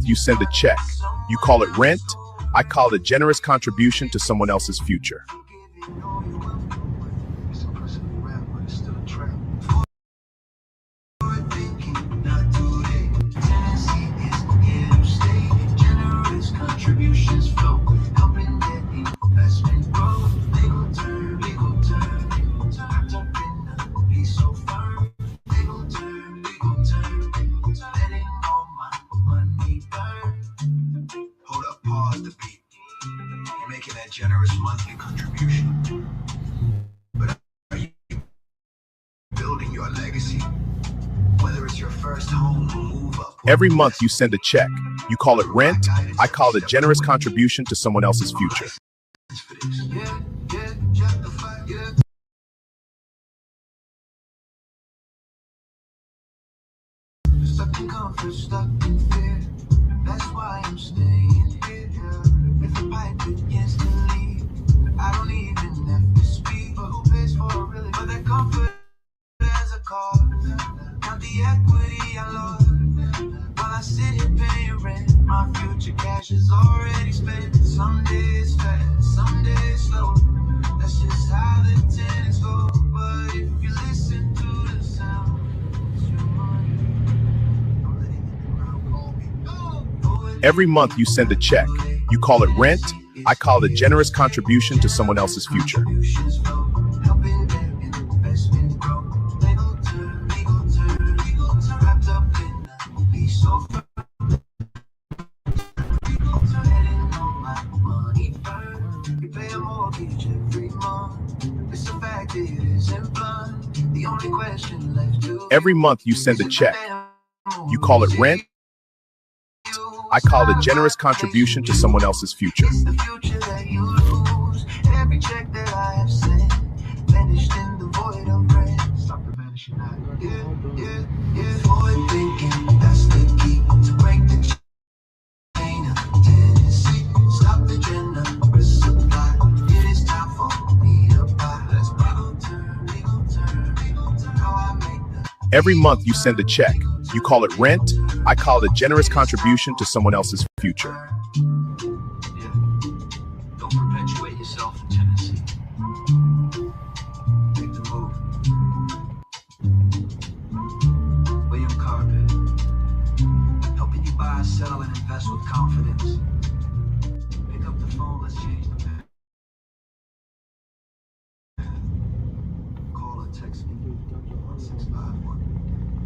month you send a check. You call it rent. I call it a generous contribution to someone else's future. Generous monthly contribution. But are you building your legacy? Whether it's your first home or move up. Every month you send a check. You call it rent. I call it a generous contribution to someone else's future. Stuck in comfort, stuck in fear. That's why I'm staying here. If a pipe begins to leak, I don't even have to speak. But who pays for it really? But that comfort as a cost. Not the equity I lost. While I sit here paying rent, my future cash is already spent. Some days fast, some days slow. That's just how the tenants go. But if you listen to the sound, it's your money. I'm letting the ground call me. Every month you send a check. You call it rent. I call it a generous contribution to someone else's future. Every month you send a check. You call it rent. I call it a generous contribution to someone else's future. Every check that I have sent, vanished in the void of red. Stop the vanishing out. Void thinking, that's the key to break the chain of tendency. Stop the generous supply. It is time for me to buy. Let's turn, how I make the. Every month you send a check. You call it rent. I call it a generous contribution to someone else's future. Yeah. Don't perpetuate yourself in Tennessee. Make the move. William Karpeh. Helping you buy, sell, and invest with confidence. Pick up the phone, let's change the path. Call or text me.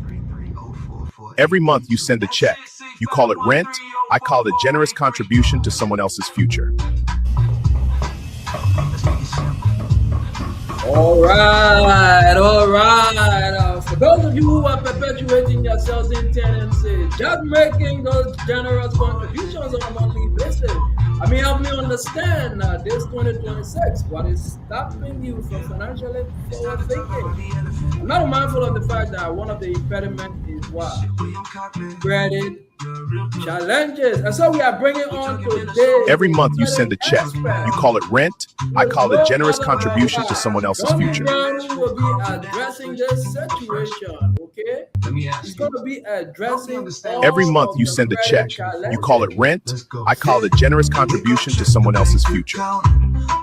1651-33044. Every month you send a check. You call it rent. I call it a generous contribution to someone else's future. All right. For those of you who are perpetuating yourselves in tenancy, just making those generous contributions on a monthly basis, I mean, help me understand this 2026. What is stopping you from financially forward thinking? I'm not mindful of the fact that one of the impediments is what? Credit challenges. And so we are bringing on today. Every month you send a check. You call it rent. I call it a generous contribution to someone else's future. Donnie will be addressing this situation, okay? He's going to be addressing. Every month you send a check. You call it rent. I call it a generous contribution to someone else's future.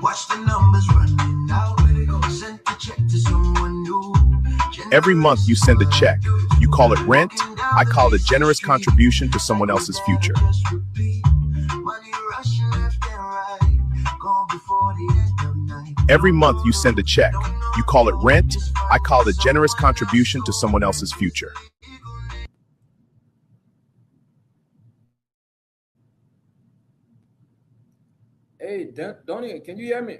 Watch the numbers running out. Send the check to someone new. Every month you send a check. You call it rent. I call it a generous contribution to someone else's future. Every month you send a check. You call it rent. I call it a generous contribution to someone else's future. Hey, Donnie, can you hear me?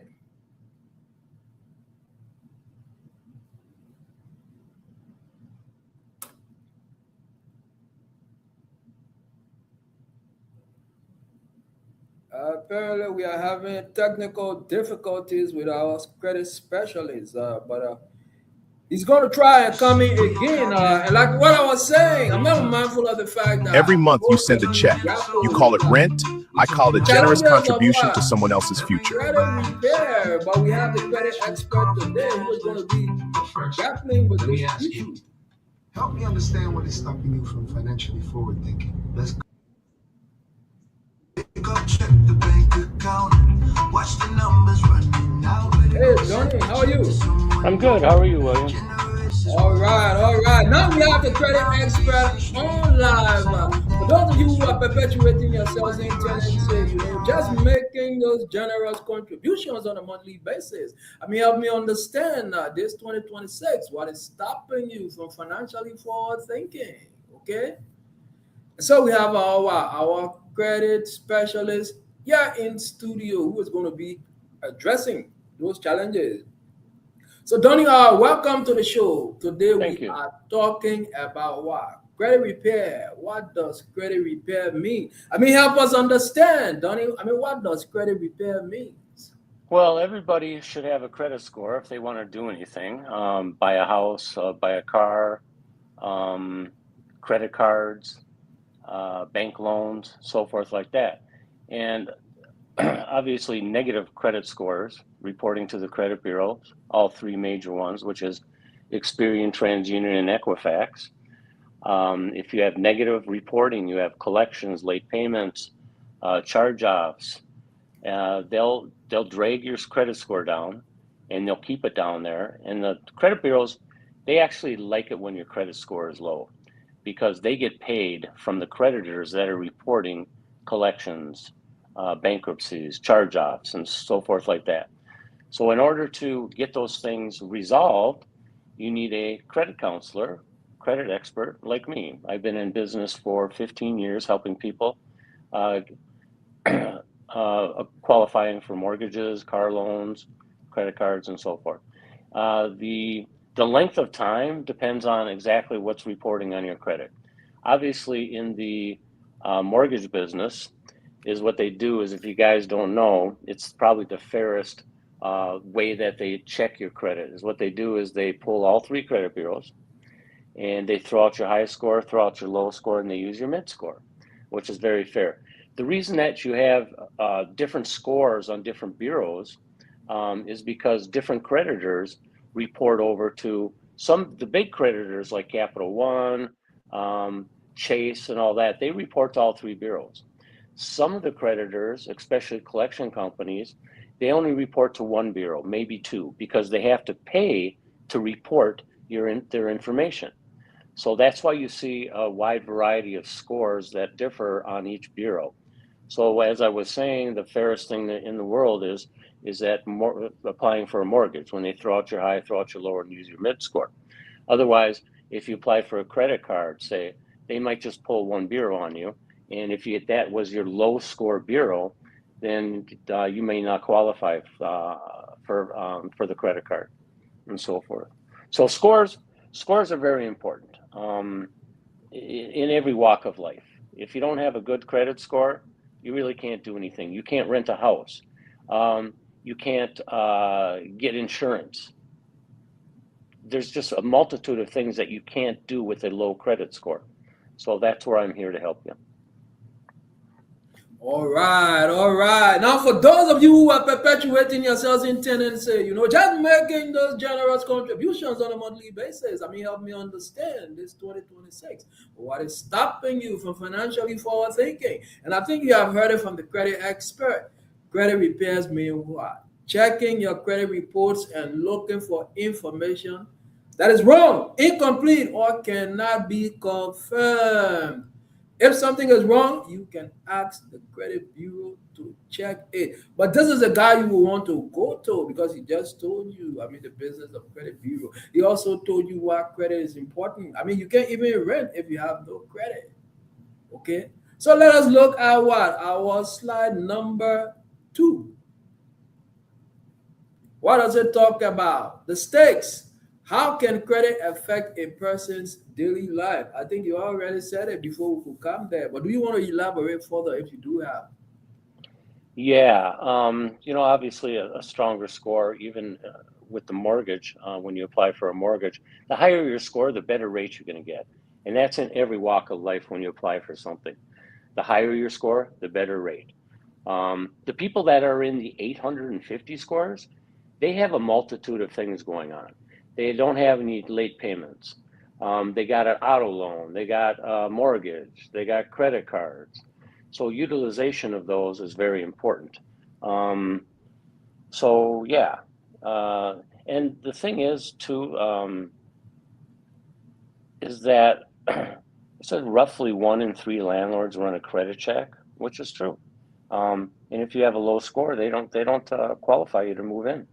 Apparently, we are having technical difficulties with our credit specialist, but he's going to try and come in again. And like what I was saying, I'm not mindful of the fact that every month you send a check. You call it rent. I call it a generous contribution to someone else's future. Credit repair, but we have the credit expert today who is going to be grappling with this issue. Help me understand what is stopping you from financially forward thinking. Let's go. Wake up, check the bank account. Watch the numbers running out. Hey, Donnie, how are you? I'm good. How are you, William? All right, all right. Now we have the credit expert on live. For those of you who are perpetuating yourselves in tenancy, just making those generous contributions on a monthly basis. I mean, help me understand this 2026, what is stopping you from financially forward thinking? Okay. So we have our credit specialist here in studio who is going to be addressing those challenges. So, Donnie, welcome to the show. Today Thank we you. are talking about what? Credit repair. What does credit repair mean? I mean, help us understand, Donnie. I mean, what does credit repair mean? Well, everybody should have a credit score if they want to do anything. Buy a house, buy a car, credit cards, bank loans, so forth like that. And obviously, negative credit scores, reporting to the credit bureaus, all three major ones, which is Experian, TransUnion, and Equifax. If you have negative reporting, you have collections, late payments, charge-offs. They'll drag your credit score down, and they'll keep it down there. And the credit bureaus, they actually like it when your credit score is low, because they get paid from the creditors that are reporting collections, bankruptcies, charge-offs, and so forth like that. So in order to get those things resolved, you need a credit counselor, credit expert like me. I've been in business for 15 years helping people uh, qualifying for mortgages, car loans, credit cards, and so forth. The length of time depends on exactly what's reporting on your credit. Obviously, in the mortgage business, is what they do is, if you guys don't know, it's probably the fairest way that they check your credit. Is what they do is they pull all three credit bureaus, and they throw out your highest score, throw out your lowest score, and they use your mid score, which is very fair. The reason that you have different scores on different bureaus is because different creditors report over to the big creditors like Capital One, Chase, and all that. They report to all three bureaus. Some of the creditors, especially collection companies, they only report to one bureau, maybe two, because they have to pay to report their information. So that's why you see a wide variety of scores that differ on each bureau. So as I was saying, the fairest thing in the world is that applying for a mortgage, when they throw out your high, throw out your lower, and use your mid score. Otherwise, if you apply for a credit card, say, they might just pull one bureau on you. And if that was your low score bureau, then you may not qualify for the credit card, and so forth. So scores are very important in every walk of life. If you don't have a good credit score, you really can't do anything. You can't rent a house. You can't get insurance. There's just a multitude of things that you can't do with a low credit score. So that's where I'm here to help you. All right, all right. Now, for those of you who are perpetuating yourselves in tenancy, just making those generous contributions on a monthly basis. I mean, help me understand this 2026. What is stopping you from financially forward thinking? And I think you have heard it from the credit expert. Credit repairs mean what? Checking your credit reports and looking for information that is wrong, incomplete, or cannot be confirmed. If something is wrong, you can ask the credit bureau to check it. But this is a guy you will want to go to, because he just told you, I mean, the business of credit bureau. He also told you why credit is important. I mean, you can't even rent if you have no credit. Okay? So let us look at what? Our slide number 2. What does it talk about? The stakes. How can credit affect a person's daily life? I think you already said it before we could come there, but do you want to elaborate further if you do have? Yeah, obviously a stronger score, even with the mortgage, when you apply for a mortgage, the higher your score, the better rate you're going to get. And that's in every walk of life when you apply for something. The higher your score, the better rate. The people that are in the 850 scores, they have a multitude of things going on. They don't have any late payments. They got an auto loan. They got a mortgage. They got credit cards. So utilization of those is very important. So yeah, and the thing is too, is that it said roughly 1 in 3 landlords run a credit check, which is true. And if you have a low score, they don't qualify you to move in.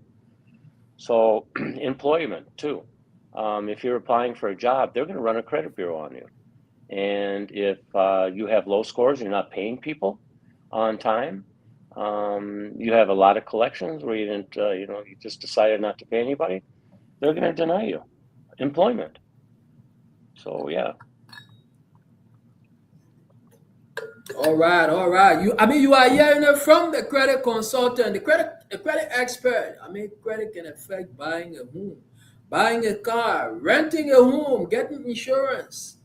So employment too. If you're applying for a job, they're going to run a credit bureau on you. And if you have low scores, you're not paying people on time. You have a lot of collections where you didn't, you just decided not to pay anybody. They're going to deny you employment. So yeah. All right, all right. You are hearing it from the credit consultant, the credit expert. Credit can affect buying a home, buying a car, renting a home, getting insurance,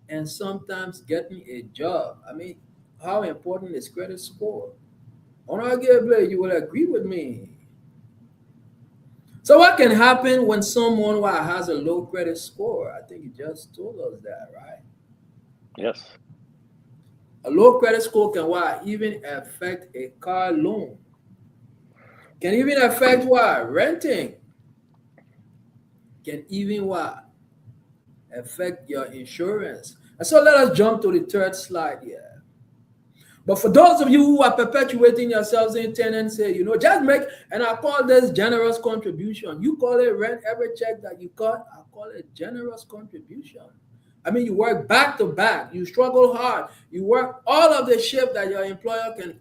and sometimes getting a job. How important is credit score? Unarguably, you will agree with me. So, what can happen when someone has a low credit score? I think you just told us that, right? Yes. A low credit score can even affect a car loan. Can even affect renting. Can even affect your insurance. And so let us jump to the third slide here. But for those of you who are perpetuating yourselves in tenancy, just make, and I call this generous contribution. You call it rent, every check that you cut, I call it generous contribution. You work back to back. You struggle hard. You work all of the shift that your employer can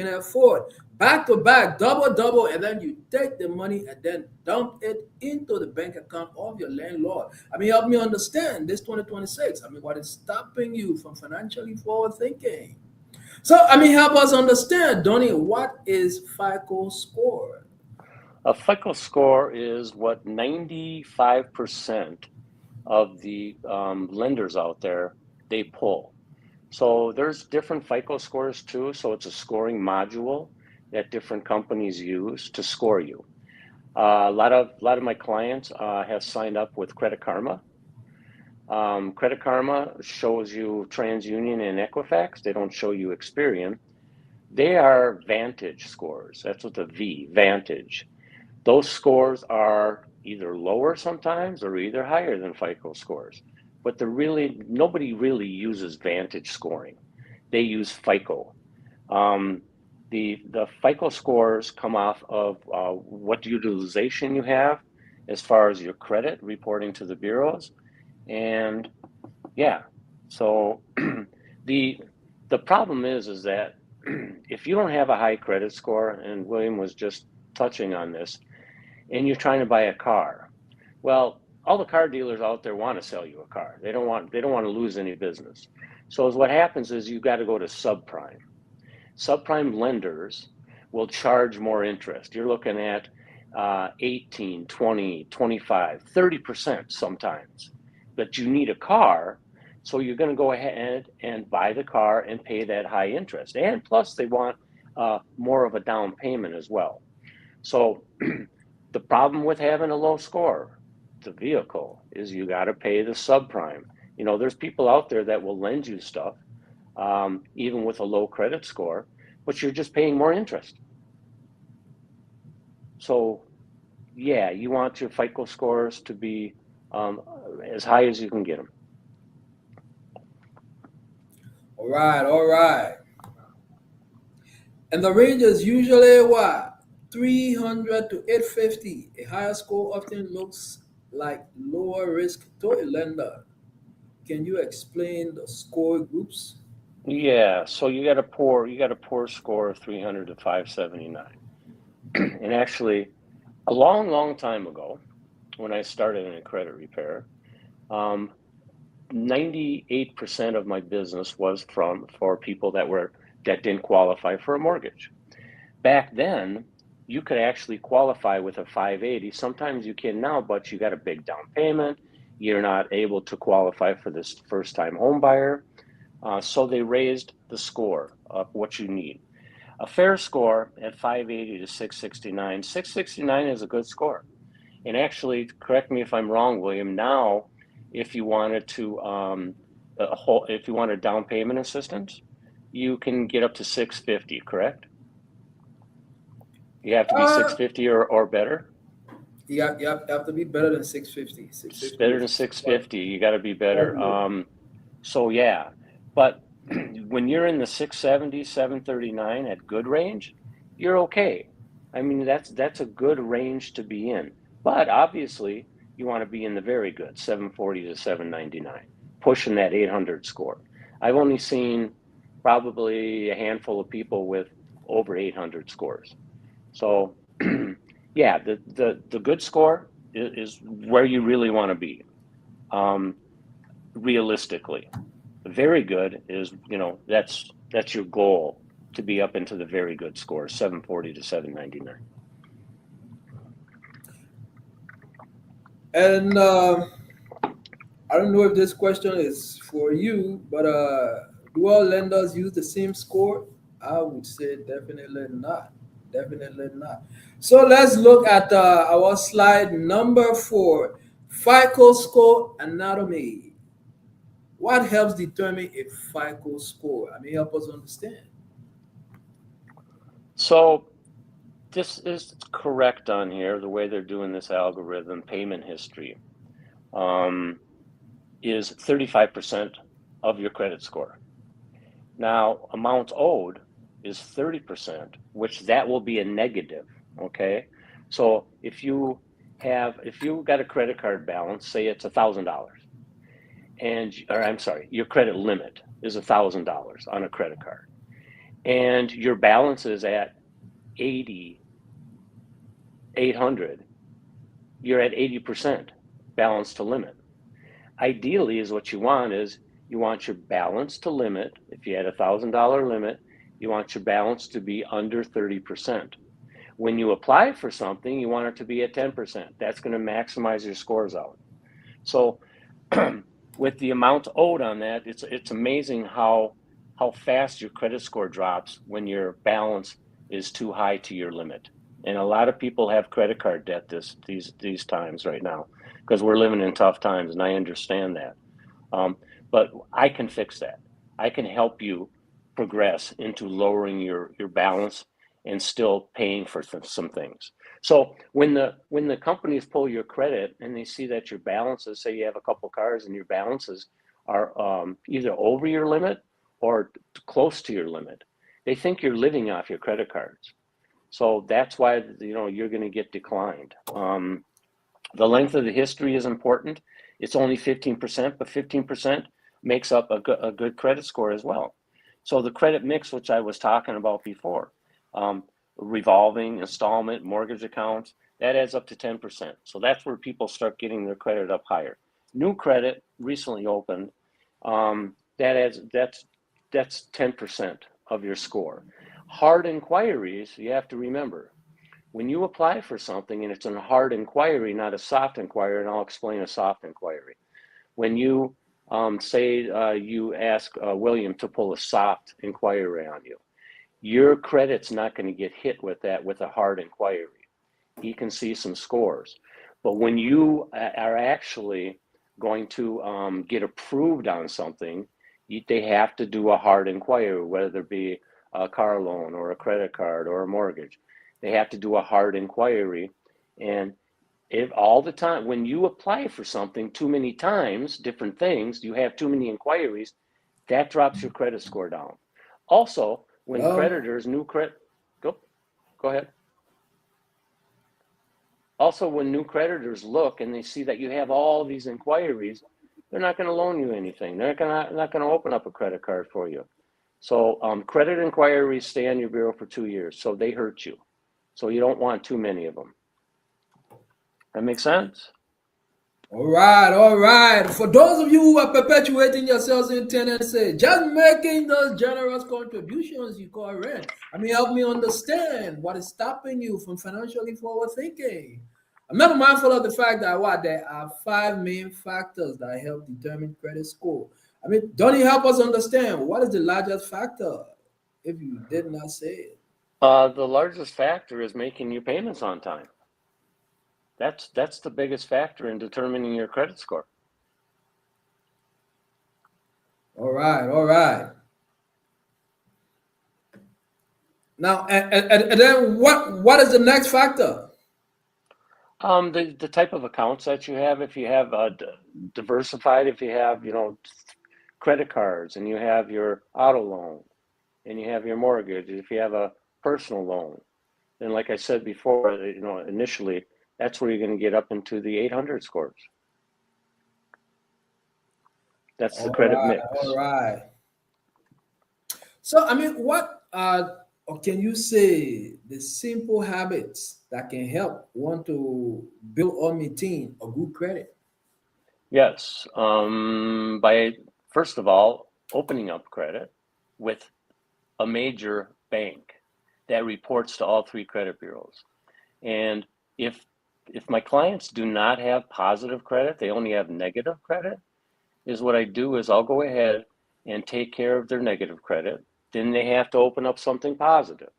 afford, back to back, double, and then you take the money and then dump it into the bank account of your landlord. Help me understand this 2026. What is stopping you from financially forward thinking? So, help us understand, Donnie, what is FICO score? A FICO score is what 95% of the lenders out there, they pull. So there's different FICO scores too. So it's a scoring module that different companies use to score you. A lot of my clients have signed up with Credit Karma. Credit Karma shows you TransUnion and Equifax. They don't show you Experian. They are Vantage scores. That's what the V, Vantage. Those scores are either lower sometimes or either higher than FICO scores. But nobody really uses Vantage scoring. They use FICO. The FICO scores come off of what utilization you have as far as your credit reporting to the bureaus. And yeah, so the problem is that if you don't have a high credit score, and William was just touching on this, and you're trying to buy a car, well, all the car dealers out there want to sell you a car. They don't want to lose any business. So what happens is you've got to go to subprime. Subprime lenders will charge more interest. You're looking at 18, 20, 25, 30% sometimes. But you need a car, so you're going to go ahead and buy the car and pay that high interest. And plus, they want more of a down payment as well. So the problem with having a low score, the vehicle, is you got to pay the subprime. There's people out there that will lend you stuff, even with a low credit score, but you're just paying more interest. So yeah, you want your FICO scores to be as high as you can get them. All right. And the range is usually 300 to 850. A higher score often looks like lower risk to a lender. Can you explain the score groups? Yeah, so you got a poor score of 300 to 579. And actually, a long time ago, when I started in credit repair, 98% of my business was for people that didn't qualify for a mortgage. Back then, you could actually qualify with a 580. Sometimes you can now, but you got a big down payment. You're not able to qualify for this first-time home buyer. So they raised the score of what you need. A fair score at 580 to 669. 669 is a good score. And actually, correct me if I'm wrong, William, now, if you wanted to, if you wanted down payment assistance, you can get up to 650, correct? You have to be Uh, 650 or better. you have to be better than 650. It's 650 better than is quite, 650. You got to be quite better. low. So yeah, but when you're in the 670, 739 at good range, you're okay. I mean, that's a good range to be in. But obviously, you want to be in the very good, 740 to 799, pushing that 800 score. I've only seen probably a handful of people with over 800 scores. So yeah, the good score is where you really want to be, um, realistically. Very good is, that's your goal, to be up into the very good score, 740 to 799. And I don't know if this question is for you, but do all lenders use the same score? I would say definitely not. Definitely not. So let's look at our slide number 4, FICO score anatomy. What helps determine a FICO score? I mean, help us understand. So this is correct on here, the way they're doing this algorithm, payment history, um, is 35% of your credit score. Now, amount owed is 30%, which that will be a negative, okay? So if you got a credit card balance, say it's $1,000, or I'm sorry, your credit limit is $1,000 on a credit card, and your balance is at 800, you're at 80% balance to limit. Ideally, is what you want your balance to limit. If you had $1,000 limit, you want your balance to be under 30%. When you apply for something, you want it to be at 10%. That's going to maximize your scores out. So with the amount owed on that, it's amazing how fast your credit score drops when your balance is too high to your limit. And a lot of people have credit card debt these times right now, because we're living in tough times, and I understand that. Um, but I can fix that. I can help you progress into lowering your balance and still paying for some things. So when the companies pull your credit and they see that your balances, say you have a couple cars and your balances are either over your limit or close to your limit, they think you're living off your credit cards. So that's why you're going to get declined. The length of the history is important. It's only 15%, but 15% makes up a good credit score as well. So the credit mix, which I was talking about before, um, revolving, installment, mortgage accounts, that adds up to 10%. So that's where people start getting their credit up higher. New credit, recently opened, that's 10% of your score. Hard inquiries, you have to remember, when you apply for something and it's a hard inquiry, not a soft inquiry, and I'll explain a soft inquiry. When you say you ask William to pull a soft inquiry on you, your credit's not going to get hit with that with a hard inquiry. He can see some scores. But when you are actually going to get approved on something, they have to do a hard inquiry, whether it be a car loan or a credit card or a mortgage. They have to do a hard inquiry. And if all the time, when you apply for something too many times, different things, you have too many inquiries, that drops your credit score down. Also, when Well, creditors, new credit, go ahead. Also, when new creditors look and they see that you have all these inquiries, they're not going to loan you anything. They're not going to open up a credit card for you. So credit inquiries stay on your bureau for 2 years, so they hurt you. So you don't want too many of them. That makes sense? all right, all right. For those of you who are perpetuating yourselves in tenancy, just making those generous contributions you call rent. I mean, help me understand what is stopping you from financially forward thinking. I'm not mindful of the fact that there are 5 main factors that help determine credit score. I mean, don't you help us understand what is the largest factor if you did not say it? The largest factor is making your payments on time. That's the biggest factor in determining your credit score. All right, all right. Now, and then what is the next factor? The type of accounts that you have, if you have diversified, if you have, credit cards and you have your auto loan and you have your mortgage, if you have a personal loan, then like I said before, initially, that's where you're going to get up into the 800 scores. That's the All credit right, all mix. right. So, I mean, what or can you say the simple habits that can help one to build or maintain a good credit? Yes, by first of all, opening up credit with a major bank that reports to all three credit bureaus. And if my clients do not have positive credit, they only have negative credit, is what I do is I'll go ahead and take care of their negative credit. Then they have to open up something positive.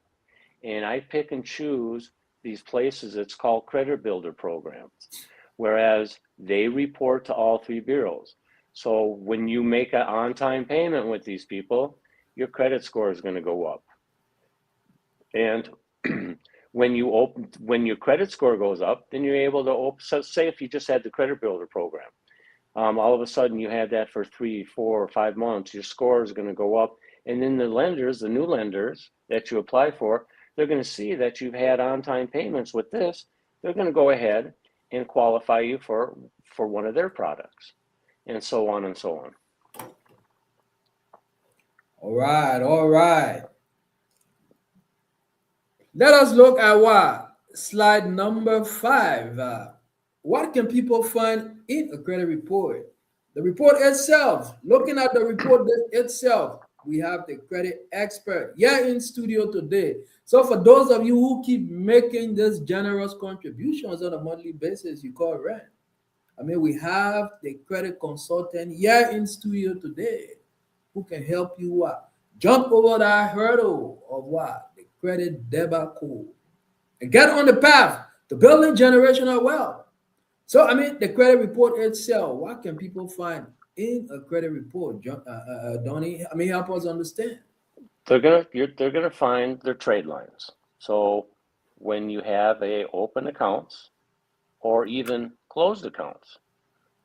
And I pick and choose these places. It's called credit builder programs, whereas they report to all three bureaus. So when you make an on-time payment with these people, your credit score is going to go up. And when your credit score goes up, then you're able to open. So say if you just had the credit builder program, all of a sudden you had that for 3, 4, or 5 months, your score is going to go up. And then the new lenders that you apply for, they're going to see that you've had on-time payments with this. They're going to go ahead and qualify you for one of their products, and so on and so on. All right, all right. Let us look at what slide number 5. What can people find in a credit report? The report itself. Looking at the report itself, we have the credit expert here in studio today. So for those of you who keep making these generous contributions on a monthly basis, you call rent. I mean, we have the credit consultant here in studio today who can help you what? Jump over that hurdle of what? The credit debacle and get on the path to building generational wealth. So, I mean, the credit report itself, what can people find in a credit report? Donnie, I mean, help us understand. They're gonna find their trade lines. So when you have a open accounts or even closed accounts,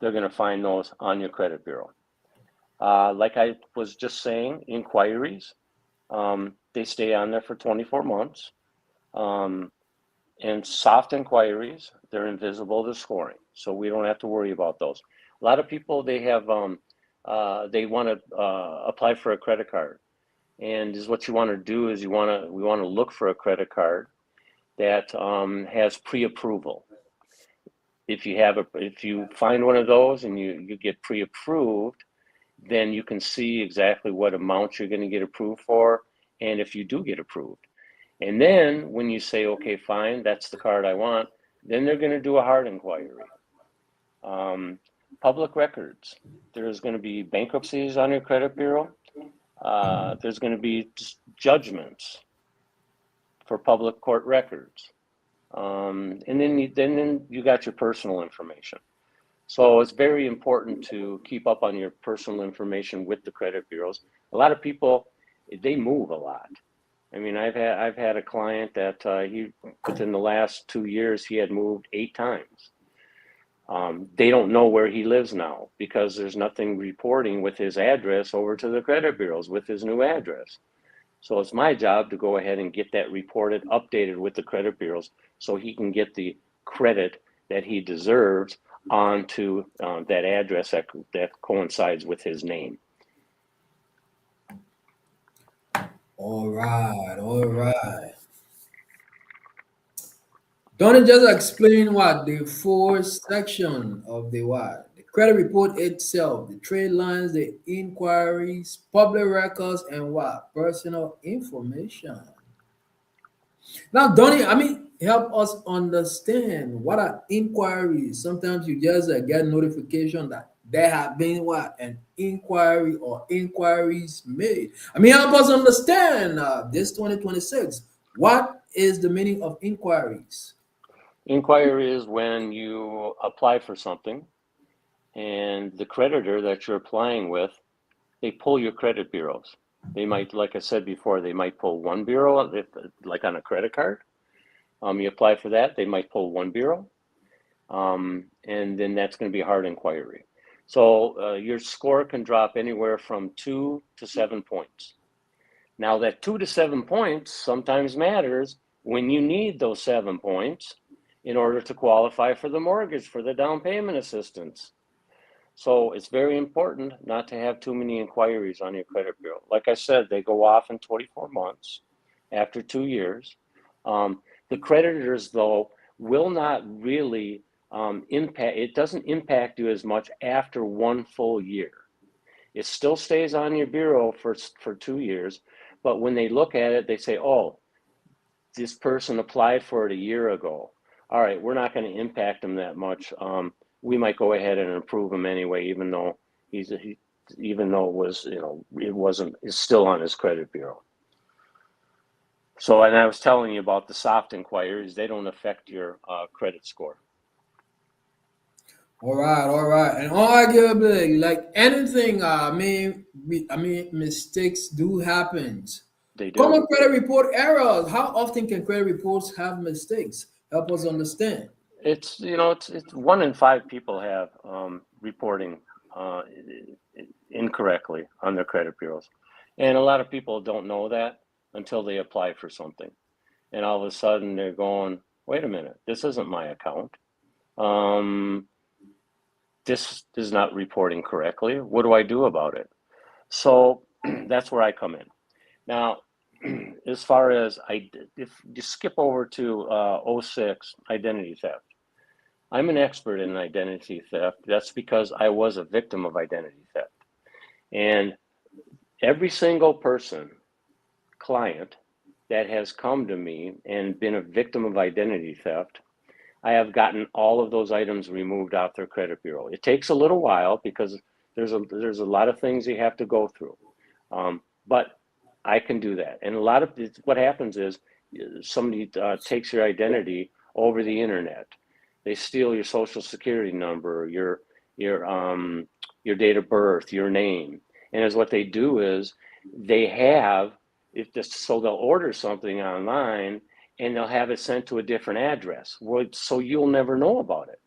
they're going to find those on your credit bureau. Like I was just saying, inquiries, they stay on there for 24 months. Um, and soft inquiries, they're invisible to scoring. So we don't have to worry about those. A lot of people, they want to apply for a credit card. And is what you want to do is we want to look for a credit card that has pre-approval. If you find one of those and you get pre-approved, then you can see exactly what amount you're going to get approved for, and if you do get approved. And then when you say, okay, fine, that's the card I want, then they're going to do a hard inquiry. Public records. There's going to be bankruptcies on your credit bureau. There's going to be judgments for public court records. And then you got your personal information. So it's very important to keep up on your personal information with the credit bureaus. A lot of people, they move a lot. I mean, I've had a client that he within the last 2 years he had moved 8 times. They don't know where he lives now because there's nothing reporting with his address over to the credit bureaus with his new address. So it's my job to go ahead and get that reported, updated with the credit bureaus so he can get the credit that he deserves onto that address that coincides with his name. All right, all right. Donnie just explain what the 4 section of the what? The credit report itself, the trade lines, the inquiries, public records, and what? Personal information. Now, Donnie, I mean, help us understand what are inquiries. Sometimes you just get notification that there have been what? An inquiry or inquiries made. I mean, help us understand this 2026. What is the meaning of inquiries? Inquiry is when you apply for something and the creditor that you're applying with, they pull your credit bureaus. They might, like I said before, they might pull one bureau, if, like on a credit card. You apply for that, they might pull one bureau, and then that's going to be a hard inquiry. So your score can drop anywhere from 2 to 7 points. Now that 2 to 7 points sometimes matters when you need those 7 points in order to qualify for the mortgage, for the down payment assistance. So it's very important not to have too many inquiries on your credit bureau. Like I said, they go off in 24 months after 2 years. The creditors, though, will not really impact, it doesn't impact you as much after 1 full year. It still stays on your bureau for 2 years, but when they look at it, they say, oh, this person applied for it a year ago. All right, we're not going to impact them that much. We might go ahead and approve him anyway, even though even though it was, it wasn't, it's still on his credit bureau. So, and I was telling you about the soft inquiries, they don't affect your credit score. All right. And arguably, like anything, mistakes do happen. They do. Common credit report errors. How often can credit reports have mistakes? Help us understand. It's, it's 1 in 5 people have reporting incorrectly on their credit bureaus. And a lot of people don't know that until they apply for something. And all of a sudden they're going, wait a minute, this isn't my account. This is not reporting correctly. What do I do about it? So that's where I come in. Now, as far as if you skip over to 06, identity theft. I'm an expert in identity theft. That's because I was a victim of identity theft. And every single client that has come to me and been a victim of identity theft, I have gotten all of those items removed off their credit bureau. It takes a little while because there's a lot of things you have to go through, but I can do that. And a lot of what happens is somebody takes your identity over the internet. They steal your social security number, your date of birth, your name, and as what they do is they have so they'll order something online and they'll have it sent to a different address. So you'll never know about it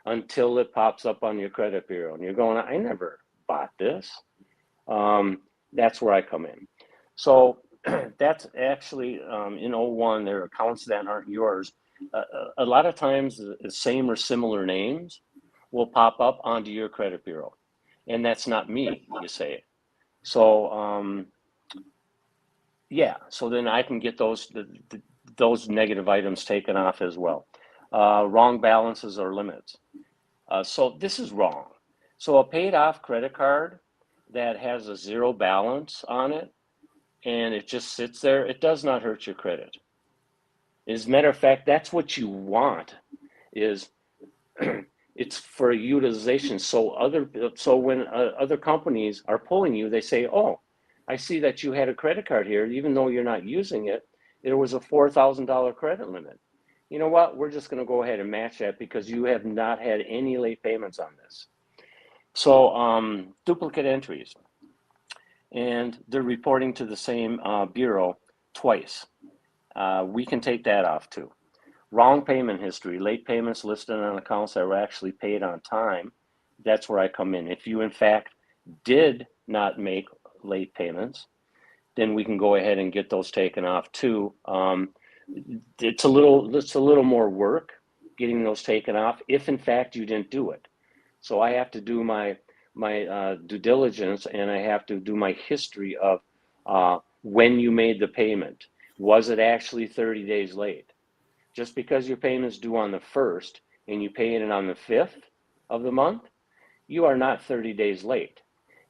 until it pops up on your credit bureau and you're going, I never bought this. That's where I come in. So that's actually in 01, there are accounts that aren't yours. A lot of times the same or similar names will pop up onto your credit bureau. And that's not me, you say. So yeah, so then I can get those negative items taken off as well. Wrong balances or limits. So this is wrong. So a paid off credit card that has a 0 balance on it and it just sits there, it does not hurt your credit. As a matter of fact, that's what you want is it's for utilization. So when other companies are pulling you, they say, oh, I see that you had a credit card here, even though you're not using it, there was a $4,000 credit limit. You know what? We're just going to go ahead and match that because you have not had any late payments on this. So duplicate entries. And they're reporting to the same bureau twice. We can take that off too. Wrong payment history, late payments listed on accounts that were actually paid on time. That's where I come in. If you, in fact, did not make late payments, then we can go ahead and get those taken off too. It's a little more work getting those taken off if in fact you didn't do it. So I have to do my due diligence and I have to do my history of when you made the payment. Was it actually 30 days late? Just because your payment's due on the 1st and you pay it on the 5th of the month, you are not 30 days late.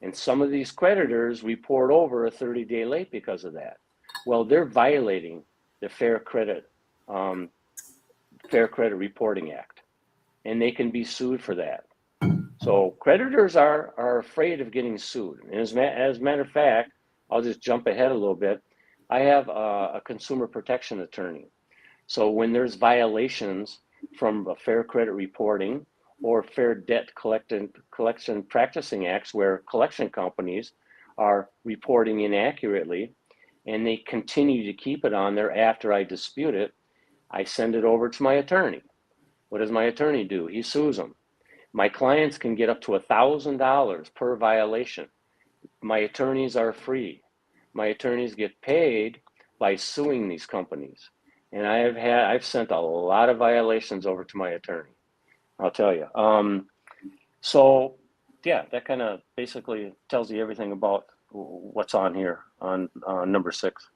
And some of these creditors report over a 30-day late because of that. Well, they're violating the Fair Credit Reporting Act, and they can be sued for that. So creditors are afraid of getting sued. And as a matter of fact, I'll just jump ahead a little bit. I have a consumer protection attorney. So when there's violations from a Fair Credit Reporting or Fair Debt Collection Practicing Acts where collection companies are reporting inaccurately and they continue to keep it on there after I dispute it, I send it over to my attorney. What does my attorney do? He sues them. My clients can get up to $1,000 per violation. My attorneys are free. My attorneys get paid by suing these companies. And I've sent a lot of violations over to my attorney, I'll tell you. So yeah, that kind of basically tells you everything about what's on here on number 6.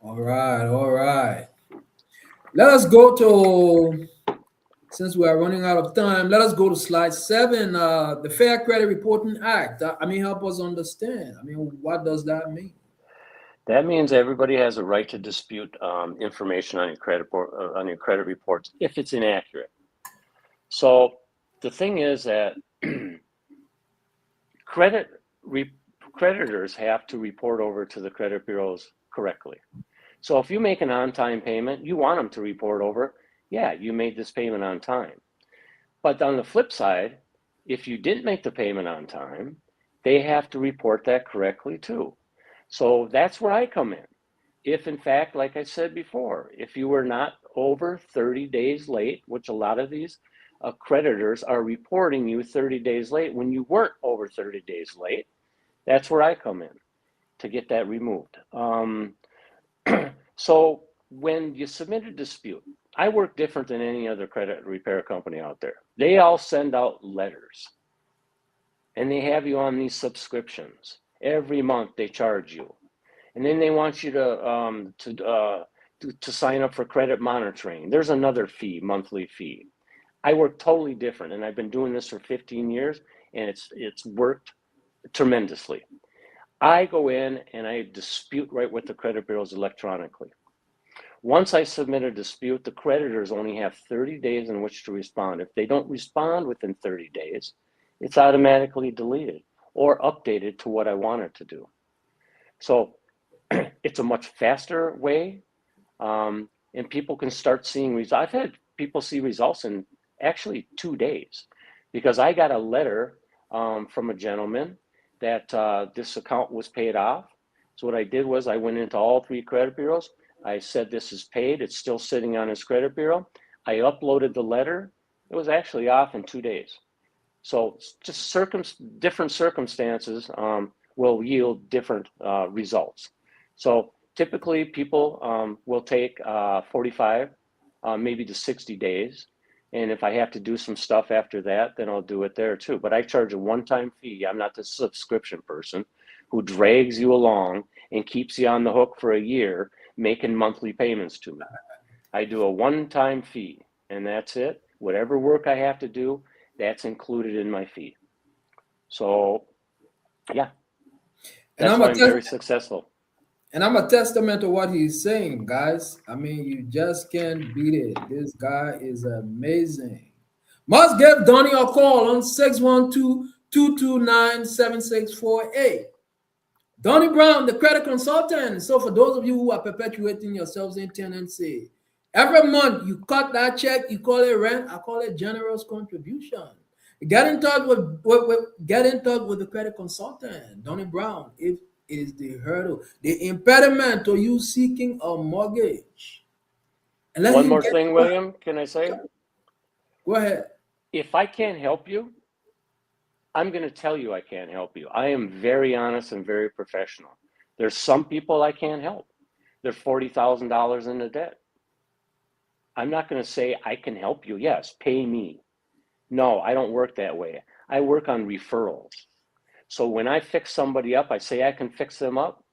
All right, all right. Let us go to, since we are running out of time, let us go to slide 7, the Fair Credit Reporting Act. Help us understand. What does that mean? That means everybody has a right to dispute information on your credit reports if it's inaccurate. So the thing is that creditors have to report over to the credit bureaus correctly. So if you make an on-time payment, you want them to report over, yeah, you made this payment on time. But on the flip side, if you didn't make the payment on time, they have to report that correctly too. So that's where I come in. If in fact, like I said before, if you were not over 30 days late, which a lot of these creditors are reporting you 30 days late when you weren't over 30 days late, that's where I come in to get that removed. So when you submit a dispute, I work different than any other credit repair company out there. They all send out letters and they have you on these subscriptions. Every month they charge you. And then they want you to sign up for credit monitoring. There's another fee, monthly fee. I work totally different, and I've been doing this for 15 years, and it's worked tremendously. I go in and I dispute right with the credit bureaus electronically. Once I submit a dispute, the creditors only have 30 days in which to respond. If they don't respond within 30 days, it's automatically deleted or updated to what I want it to do. So it's a much faster way, and people can start seeing results. I've had people see results in actually 2 days because I got a letter from a gentleman that this account was paid off. So what I did was I went into all 3 credit bureaus. I said, this is paid. It's still sitting on his credit bureau. I uploaded the letter. It was actually off in 2 days. So just different circumstances will yield different results. So typically people will take 45, maybe to 60 days. And if I have to do some stuff after that, then I'll do it there too. But I charge a one-time fee. I'm not the subscription person who drags you along and keeps you on the hook for a year making monthly payments to me. I do a one-time fee and that's it. Whatever work I have to do, that's included in my fee. So yeah, that's why I'm very successful. And I'm a testament to what he's saying, guys. You just can't beat it. This guy is amazing. Must give Donnie a call on 612-229-7648. Donnie Brown, the credit consultant. So for those of you who are perpetuating yourselves in tenancy, every month you cut that check, you call it rent, I call it generous contribution. Get in touch with the credit consultant, Donnie Brown. If is the hurdle, the impediment to you seeking a mortgage. One more thing, William, can I say? Go ahead. If I can't help you, I'm going to tell you I can't help you. I am very honest and very professional. There's some people I can't help. They're $40,000 in the debt. I'm not going to say I can help you. Yes, pay me. No, I don't work that way. I work on referrals. So when I fix somebody up, I say I can fix them up,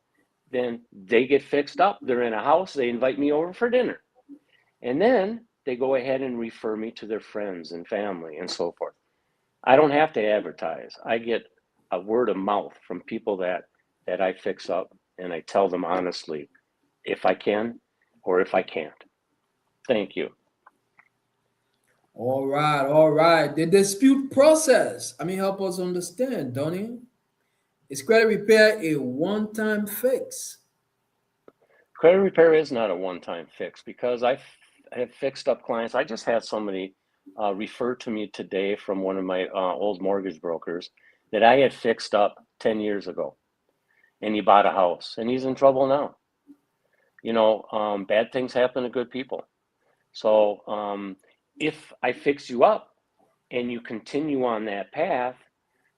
then they get fixed up. They're in a house, they invite me over for dinner. And then they go ahead and refer me to their friends and family and so forth. I don't have to advertise. I get a word of mouth from people that I fix up, and I tell them honestly if I can or if I can't. Thank you. All right. The dispute process. Help us understand, Donnie. Is credit repair a one-time fix? Credit repair is not a one-time fix because I have fixed up clients. I just had somebody refer to me today from one of my old mortgage brokers that I had fixed up 10 years ago, and he bought a house, and he's in trouble now. You know, bad things happen to good people. So if I fix you up and you continue on that path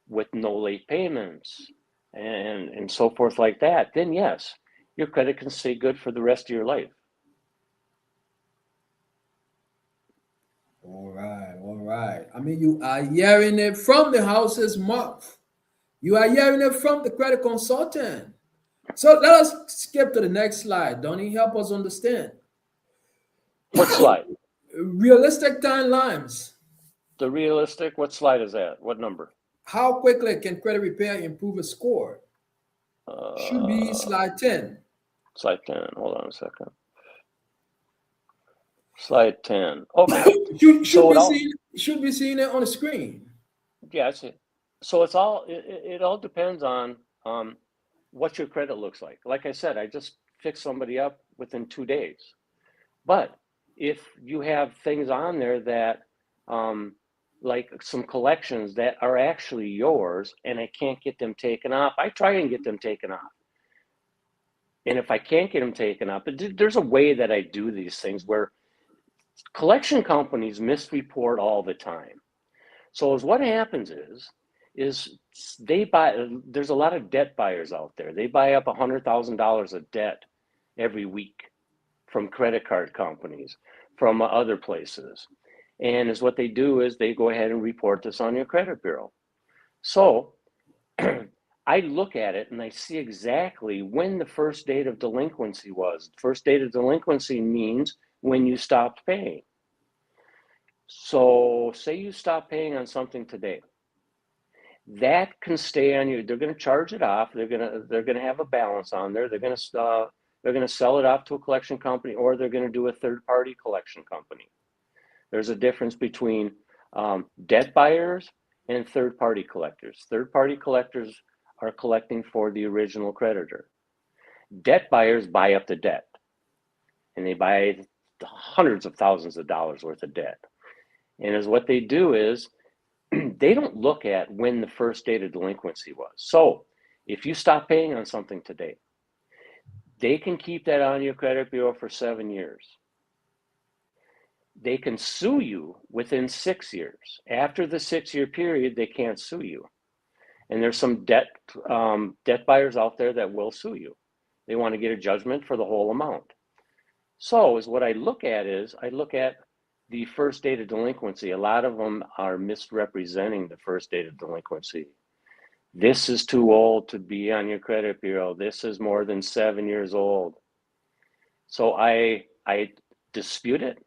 with no late payments and so forth like that, then yes, your credit can stay good for the rest of your life. All right, all right. I mean, you are hearing it from the house's mouth. You are hearing it from the credit consultant. So let us skip to the next slide. Donnie, help us understand. What slide? Realistic timelines. The realistic, what slide is that? What number? How quickly can credit repair improve a score? Should be Uh, slide 10. slide 10. Hold on a second. Slide 10. Okay. should, So should it be all, seen should be seen it on the screen. yeah, I see. So it all depends on what your credit looks like. Like I said, I just fixed somebody up within 2 days. But if you have things on there that, like some collections that are actually yours and I can't get them taken off, I try and get them taken off. And if I can't get them taken off, there's a way that I do these things where collection companies misreport all the time. So as what happens is they buy, there's a lot of debt buyers out there. They buy up $100,000 of debt every week from credit card companies, from other places. And is what they do is they go ahead and report this on your credit bureau. So I look at it and I see exactly when the first date of delinquency was. First date of delinquency means when you stopped paying. So say you stop paying on something today. That can stay on you. They're going to charge it off. They're going to have a balance on there. They're going to sell it off to a collection company, or they're going to do a third-party collection company. There's a difference between debt buyers and third-party collectors. Third-party collectors are collecting for the original creditor. Debt buyers buy up the debt, and they buy hundreds of thousands of dollars worth of debt. And as what they do is they don't look at when the first date of delinquency was. So if you stop paying on something today, they can keep that on your credit bureau for 7 years. They can sue you within 6 years. After the 6-year period, they can't sue you. And there's some debt buyers out there that will sue you. They want to get a judgment for the whole amount. So is what I look at the first date of delinquency. A lot of them are misrepresenting the first date of delinquency. This is too old to be on your credit bureau. This is more than 7 years old. So I dispute it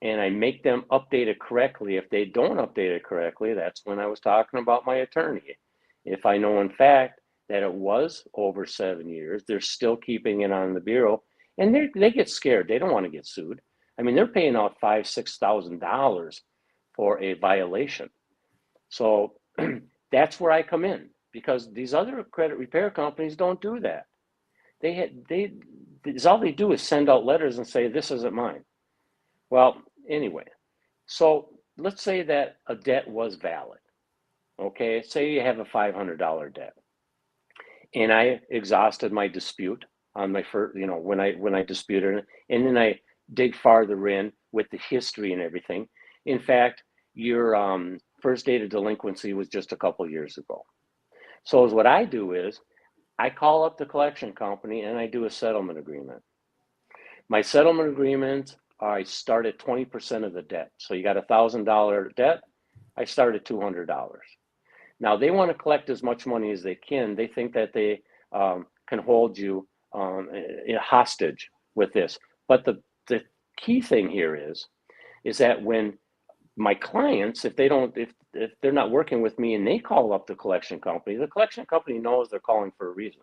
and I make them update it correctly. If they don't update it correctly, that's when I was talking about my attorney. If I know in fact that it was over 7 years, they're still keeping it on the bureau, and they get scared. They don't want to get sued. I mean, they're paying out $5,000-$6,000 for a violation. So that's where I come in, because these other credit repair companies don't do that. All they do is send out letters and say, this isn't mine. Well, anyway, so let's say that a debt was valid. Okay, say you have a $500 debt, and I exhausted my dispute on my first, when I disputed it, and then I dig farther in with the history and everything. In fact, your first date of delinquency was just a couple years ago. So what I do is I call up the collection company and I do a settlement agreement. My settlement agreement, I start at 20% of the debt. So you got $1,000 debt, I start at $200. Now they want to collect as much money as they can. They think that they can hold you hostage with this. But the key thing here is that when my clients, if they're not working with me and they call up the collection company knows they're calling for a reason.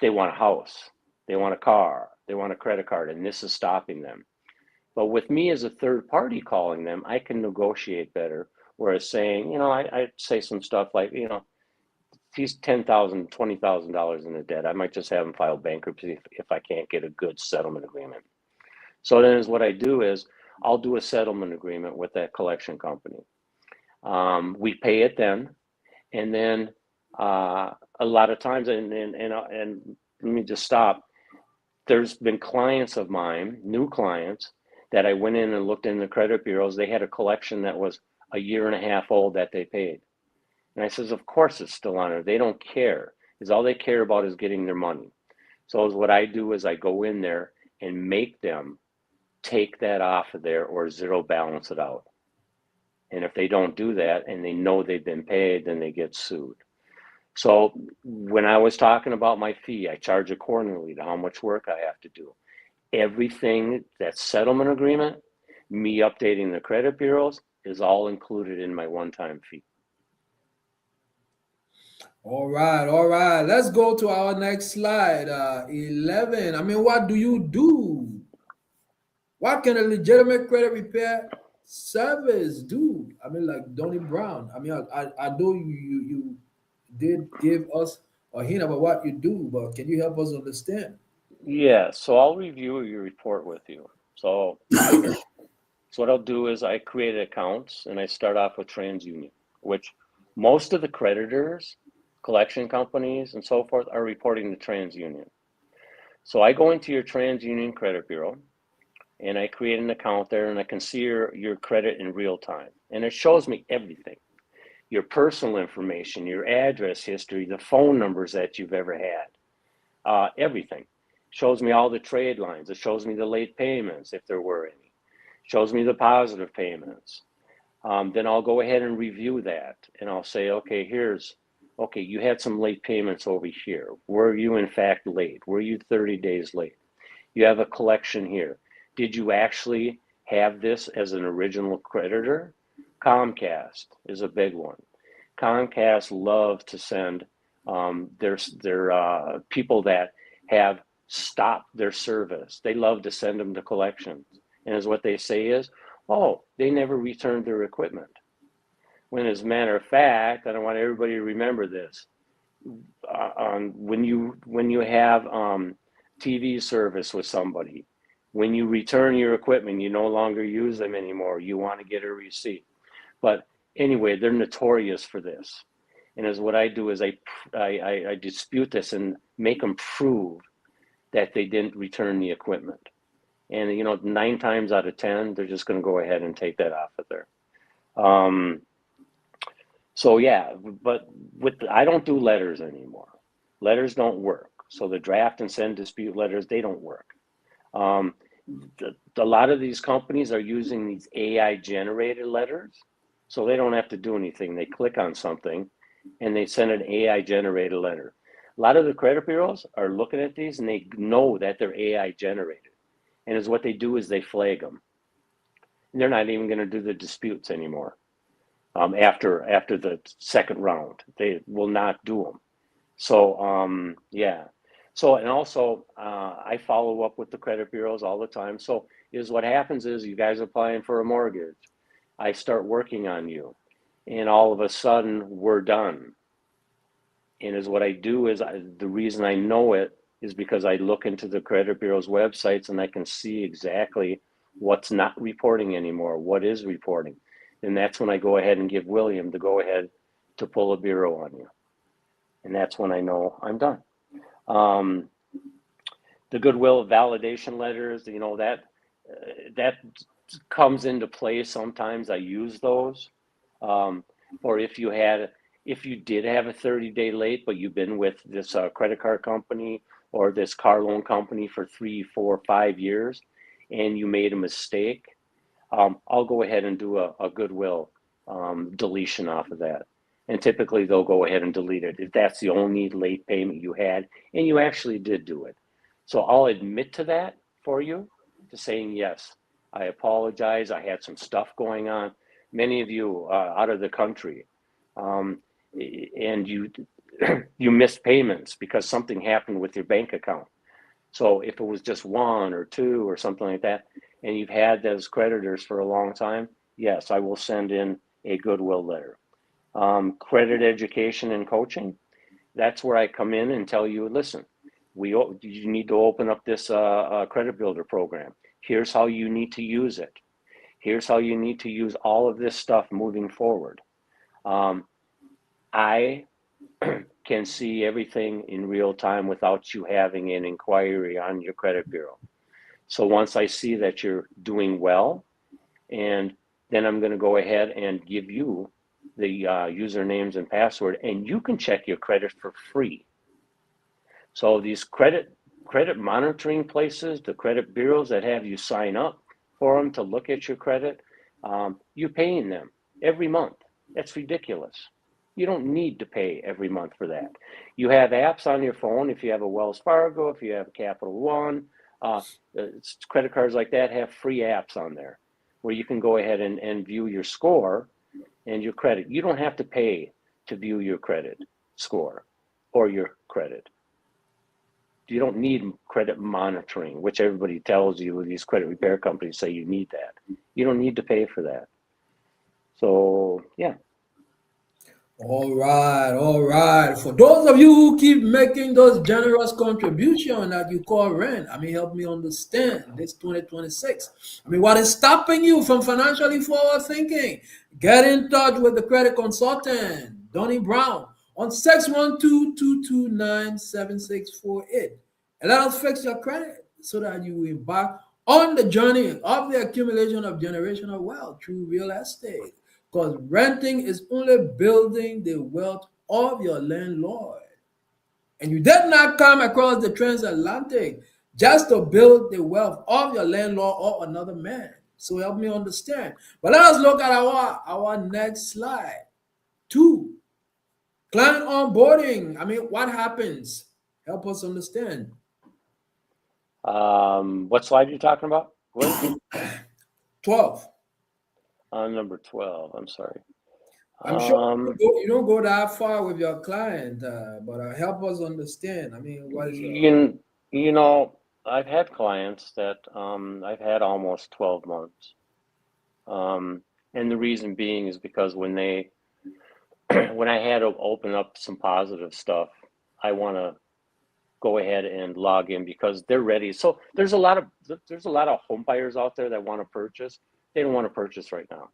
They want a house, they want a car, they want a credit card, and this is stopping them. But with me as a third party calling them, I can negotiate better. Whereas saying, I say some stuff like, he's $10,000, $20,000 in the debt. I might just have him file bankruptcy if I can't get a good settlement agreement. So then what I do is I'll do a settlement agreement with that collection company. We pay it then. And then a lot of times, and let me just stop. There's been clients of mine, new clients, that I went in and looked in the credit bureaus. They had a collection that was a year and a half old that they paid. And I says, of course it's still on there. They don't care. Because all they care about is getting their money. So what I do is I go in there and make them take that off of there or zero balance it out. And if they don't do that and they know they've been paid, then they get sued. So when I was talking about my fee, I charge accordingly to how much work I have to do. Everything, that settlement agreement, me updating the credit bureaus, is all included in my one-time fee. All right. Let's go to our next slide. 11. I mean, what do you do? What can a legitimate credit repair service do? I mean, like Donnie Brown. I mean, I know you did give us a hint about what you do, but can you help us understand? Yeah, so I'll review your report with you. So what I'll do is I create accounts and I start off with TransUnion, which most of the creditors, collection companies, and so forth are reporting to TransUnion. So I go into your TransUnion credit bureau and I create an account there and I can see your credit in real time. And it shows me everything, your personal information, your address history, the phone numbers that you've ever had, everything. Shows me all the trade lines. It shows me the late payments, if there were any. Shows me the positive payments. Then I'll go ahead and review that and I'll say, okay, you had some late payments over here. Were you in fact late? Were you 30 days late? You have a collection here. Did you actually have this as an original creditor? Comcast is a big one. Comcast loves to send their people that have stopped their service. They love to send them to collections. And as what they say is, oh, they never returned their equipment. When as a matter of fact, and I want everybody to remember this, when you have TV service with somebody, when you return your equipment, you no longer use them anymore. You want to get a receipt. But anyway, they're notorious for this. And as what I do is I dispute this and make them prove that they didn't return the equipment. And 9 times out of 10, they're just going to go ahead and take that off of there. So yeah, but I don't do letters anymore. Letters don't work. So the draft and send dispute letters, they don't work. A lot of these companies are using these AI generated letters, so they don't have to do anything. They click on something and they send an AI generated letter. A lot of the credit bureaus are looking at these and they know that they're AI generated. And is what they do is they flag them. And they're not even going to do the disputes anymore. After the second round, they will not do them. So yeah. So and also I follow up with the credit bureaus all the time. So what happens is you guys are applying for a mortgage. I start working on you, and all of a sudden we're done. And is what I do is the reason I know it is because I look into the credit bureau's websites and I can see exactly what's not reporting anymore, what is reporting. And that's when I go ahead and give William the go ahead to pull a bureau on you. And that's when I know I'm done. The goodwill validation letters, that comes into play sometimes. I use those. Or if you did have a 30-day late, but you've been with this credit card company or this car loan company for 3, 4, 5 years, and you made a mistake, I'll go ahead and do a goodwill deletion off of that. And typically they'll go ahead and delete it if that's the only late payment you had and you actually did do it. So I'll admit to that for you, to saying, yes, I apologize. I had some stuff going on. Many of you out of the country, and you you missed payments because something happened with your bank account. So if it was just 1 or 2 or something like that, and you've had those creditors for a long time, yes, I will send in a goodwill letter. Credit education and coaching, that's where I come in and tell you, listen, you need to open up this credit builder program. Here's how you need to use it. Here's how you need to use all of this stuff moving forward. I can see everything in real time without you having an inquiry on your credit bureau. So once I see that you're doing well, and then I'm going to go ahead and give you the usernames and password, and you can check your credit for free. So these credit monitoring places, the credit bureaus that have you sign up for them to look at your credit, you're paying them every month. That's ridiculous. You don't need to pay every month for that. You have apps on your phone. If you have a Wells Fargo, if you have a Capital One, credit cards like that have free apps on there where you can go ahead and view your score and your credit. You don't have to pay to view your credit score or your credit. You don't need credit monitoring, which everybody tells you, these credit repair companies say you need that. You don't need to pay for that. So, yeah. All right, all right. For those of you who keep making those generous contributions that you call rent, help me understand this 2026. What is stopping you from financially forward thinking? Get in touch with the credit consultant, Donnie Brown, on 612-229-7648. And let us fix your credit so that you embark on the journey of the accumulation of generational wealth through real estate. Because renting is only building the wealth of your landlord. And you did not come across the transatlantic just to build the wealth of your landlord or another man. So help me understand. But let us look at our next slide. 2. Client onboarding. What happens? Help us understand. What slide are you talking about? What? 12. Number 12. I'm sorry. I'm sure you don't go that far with your client, but help us understand. What is your... You know, I've had clients that I've had almost 12 months. And the reason being is because when I had to open up some positive stuff, I want to go ahead and log in because they're ready. So there's a lot of home buyers out there that want to purchase. They don't want to purchase right now.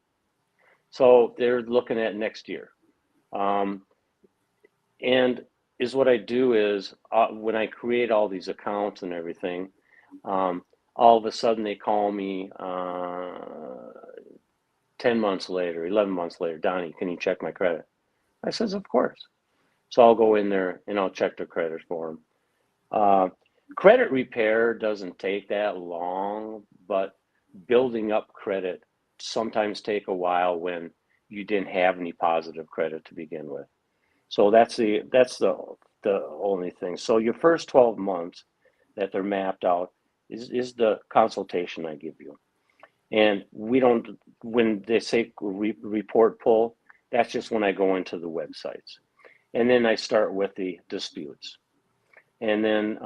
So they're looking at next year. And is what I do is when I create all these accounts and everything, all of a sudden they call me 10 months later, 11 months later, Donnie, can you check my credit? I says, of course. So I'll go in there and I'll check their credit for them. Credit repair doesn't take that long, but building up credit sometimes take a while when you didn't have any positive credit to begin with. So that's the only thing. So your first 12 months that they're mapped out is the consultation I give you. And we don't, when they say report pull, that's just when I go into the websites. And then I start with the disputes. And then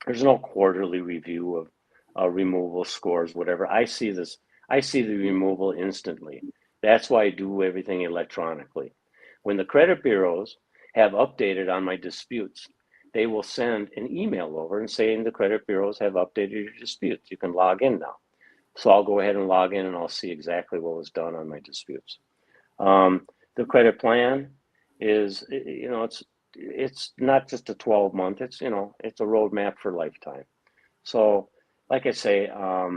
there's no quarterly review of removal scores, whatever. I see the removal instantly. That's why I do everything electronically. When the credit bureaus have updated on my disputes, they will send an email over and saying the credit bureaus have updated your disputes. You can log in now. So I'll go ahead and log in and I'll see exactly what was done on my disputes. The credit plan is, it's not just a 12-month, it's a roadmap for lifetime. So like I say, I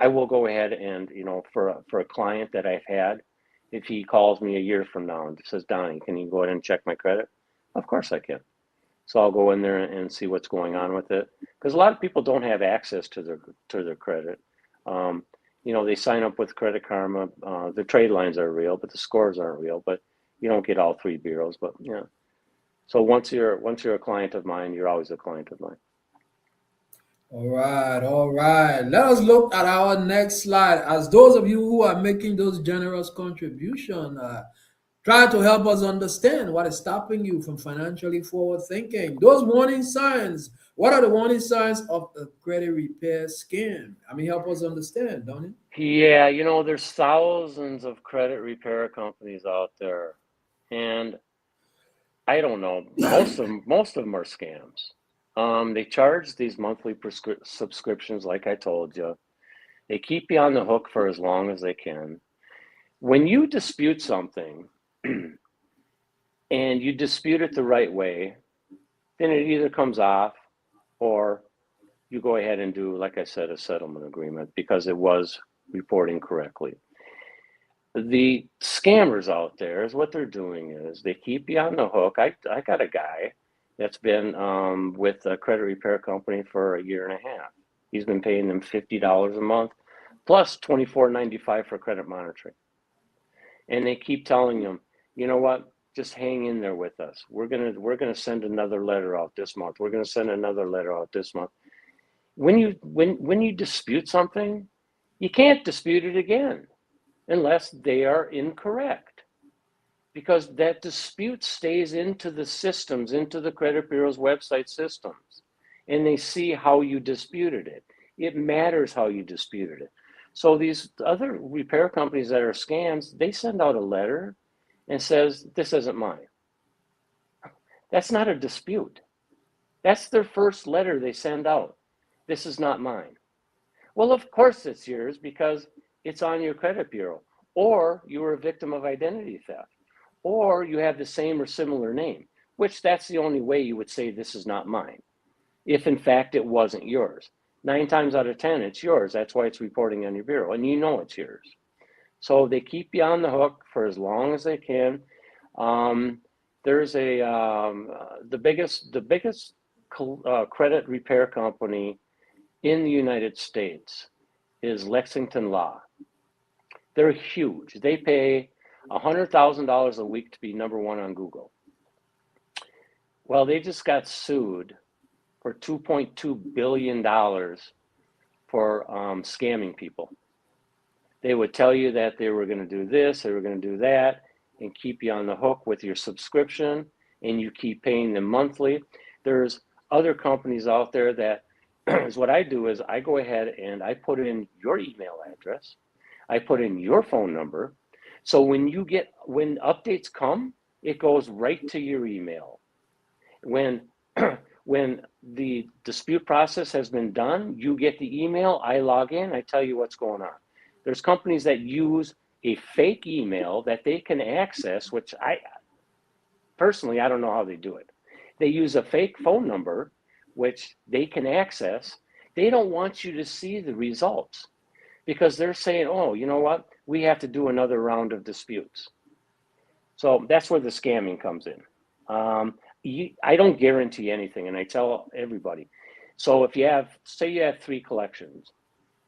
will go ahead and, for a client that I've had, if he calls me a year from now and says, Donnie, can you go ahead and check my credit? Of course I can. So I'll go in there and see what's going on with it. Because a lot of people don't have access to their credit. They sign up with Credit Karma. The trade lines are real, but the scores aren't real. But you don't get all three bureaus. But yeah. So once you're a client of mine, you're always a client of mine. All right, all right. Let us look at our next slide. As those of you who are making those generous contributions, try to help us understand what is stopping you from financially forward thinking. Those warning signs. What are the warning signs of a credit repair scam? Help us understand, Donnie. Yeah, there's thousands of credit repair companies out there, and I don't know. Most of them are scams. They charge these monthly subscriptions, like I told you. They keep you on the hook for as long as they can. When you dispute something and you dispute it the right way, then it either comes off or you go ahead and do, like I said, a settlement agreement because it was reporting correctly. The scammers out there is what they're doing is they keep you on the hook. I got a guy that's been with a credit repair company for a year and a half. He's been paying them $50 a month plus $24.95 for credit monitoring. And they keep telling him, you know what? Just hang in there with us. We're gonna send another letter out this month. We're gonna send another letter out this month. When you dispute something, you can't dispute it again unless they are incorrect, because that dispute stays into the systems, into the credit bureau's website systems, and they see how you disputed it. It matters how you disputed it. So these other repair companies that are scams, they send out a letter and says, this isn't mine. That's not a dispute. That's their first letter they send out. This is not mine. Well, of course it's yours because it's on your credit bureau, or you were a victim of identity theft, or you have the same or similar name, which that's the only way you would say this is not mine, if in fact it wasn't yours. 9 times out of 10, it's yours. That's why it's reporting on your bureau, and you know it's yours. So they keep you on the hook for as long as they can. There's the biggest credit repair company in the United States is Lexington Law. They're huge. They pay $100,000 a week to be #1 on Google. Well, they just got sued for $2.2 billion for scamming people. They would tell you that they were going to do this, they were going to do that, and keep you on the hook with your subscription, and you keep paying them monthly. There's other companies out there that is what I do is I go ahead and I put in your email address, I put in your phone number, so when updates come, it goes right to your email. When the dispute process has been done, you get the email, I log in, I tell you what's going on. There's companies that use a fake email that they can access, which I don't know how they do it. They use a fake phone number, which they can access. They don't want you to see the results because they're saying, oh, you know what? We have to do another round of disputes. So that's where the scamming comes in. I don't guarantee anything, and I tell everybody. So if say you have 3 collections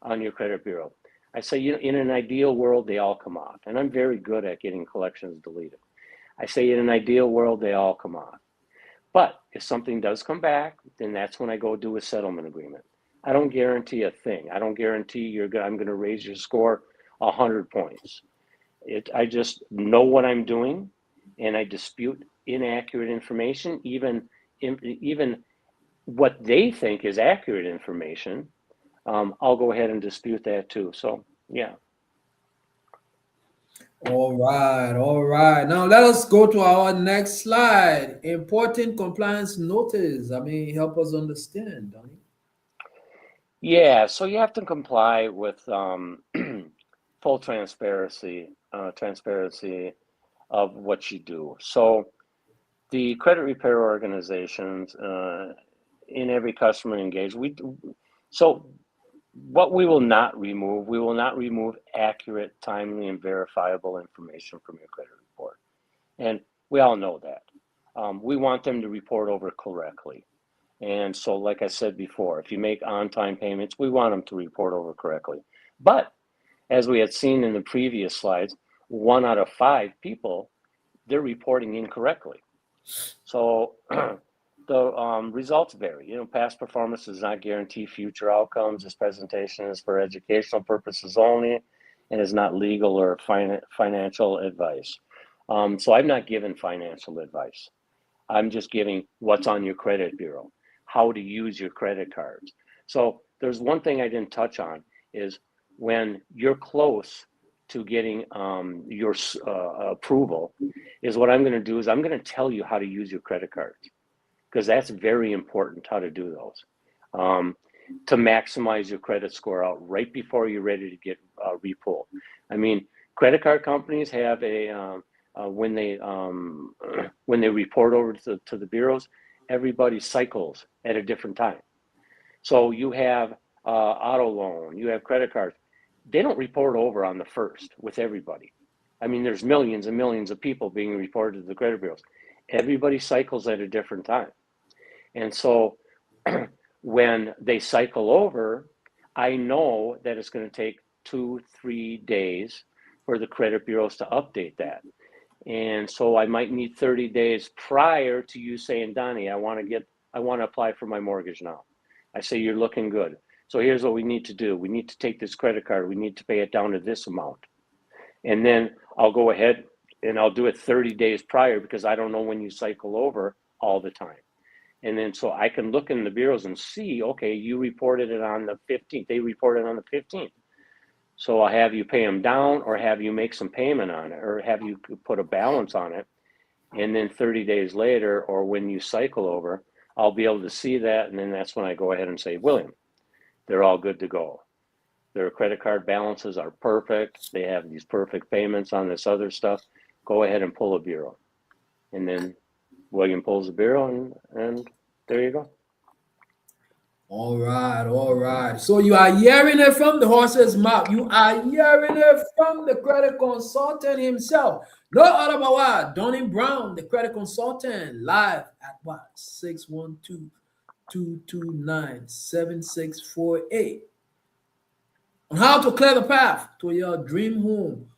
on your credit bureau, I say, in an ideal world, they all come off. And I'm very good at getting collections deleted. I say in an ideal world, they all come off. But if something does come back, then that's when I go do a settlement agreement. I don't guarantee a thing. I don't guarantee I'm going to raise your score 100 points. I just know what I'm doing, and I dispute inaccurate information, even what they think is accurate information. I'll go ahead and dispute that too. So, yeah. All right. Now let us go to our next slide. Important compliance notice. Help us understand, Donnie. Yeah, so you have to comply with full transparency of what you do. So the credit repair organizations in every customer engaged, what we will not remove accurate, timely, and verifiable information from your credit report. And we all know that. We want them to report over correctly. And so, like I said before, if you make on-time payments, we want them to report over correctly. But as we had seen in the previous slides, 1 out of 5 people, they're reporting incorrectly. So the results vary. Past performance does not guarantee future outcomes. This presentation is for educational purposes only and is not legal or financial advice. So I'm not giving financial advice. I'm just giving what's on your credit bureau, how to use your credit cards. So there's one thing I didn't touch on is when you're close to getting your approval, is what I'm going to do is I'm going to tell you how to use your credit cards, because that's very important, how to do those, to maximize your credit score out right before you're ready to get repulled. Credit card companies have when they report over to the bureaus, everybody cycles at a different time. So you have auto loan, you have credit cards. They don't report over on the first with everybody. I mean, there's millions and millions of people being reported to the credit bureaus. Everybody cycles at a different time. And so when they cycle over, I know that it's going to take 2-3 days for the credit bureaus to update that. And so I might need 30 days prior to you saying, Donnie, I want to apply for my mortgage now. I say, you're looking good. So here's what we need to do. We need to take this credit card. We need to pay it down to this amount. And then I'll go ahead and I'll do it 30 days prior because I don't know when you cycle over all the time. And then so I can look in the bureaus and see, okay, you reported it on the 15th. They reported on the 15th. So I'll have you pay them down or have you make some payment on it or have you put a balance on it. And then 30 days later or when you cycle over, I'll be able to see that. And then that's when I go ahead and say, William, they're all good to go. Their credit card balances are perfect. They have these perfect payments on this other stuff. Go ahead and pull a bureau. And then William pulls the bureau and there you go. All right, all right. So you are hearing it from the horse's mouth. You are hearing it from the credit consultant himself. No other but what? Donnie Brown, the credit consultant, live at what? 612-229-7648. On how to clear the path to your dream home.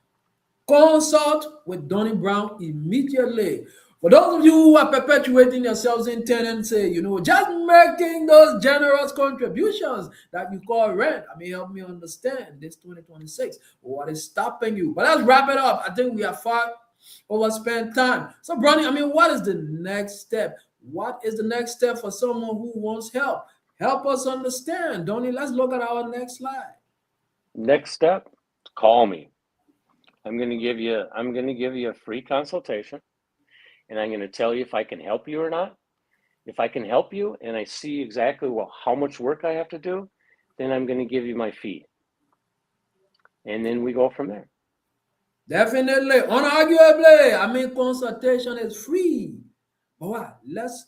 Consult with Donnie Brown immediately. For those of you who are perpetuating yourselves in tenancy, just making those generous contributions that you call rent. I mean, help me understand this 2026. What is stopping you? But let's wrap it up. I think we are far overspent time. So, Bronny, I mean, what is the next step? What is the next step for someone who wants help? Help us understand. Donnie, let's look at our next slide. Next step, call me. I'm going to give you a free consultation. And I'm going to tell you if I can help you or not. If I can help you and I see exactly how much work I have to do, then I'm going to give you my fee. And then we go from there. Definitely. Unarguably. I mean, consultation is free. But what? Let's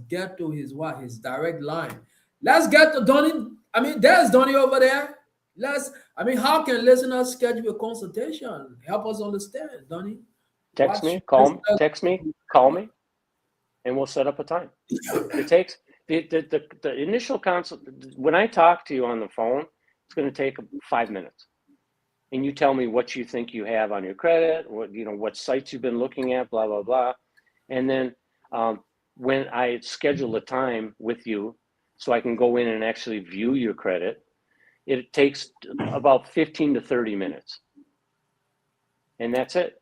get to his direct line. Let's get to Donnie. I mean, there's Donnie over there. How can listeners schedule a consultation? Help us understand, Donnie. Text me, call me, and we'll set up a time. It takes the initial consult. When I talk to you on the phone, it's going to take 5 minutes, and you tell me what you think you have on your credit, what sites you've been looking at, blah blah blah, and then when I schedule a time with you, so I can go in and actually view your credit, it takes about 15 to 30 minutes, and that's it.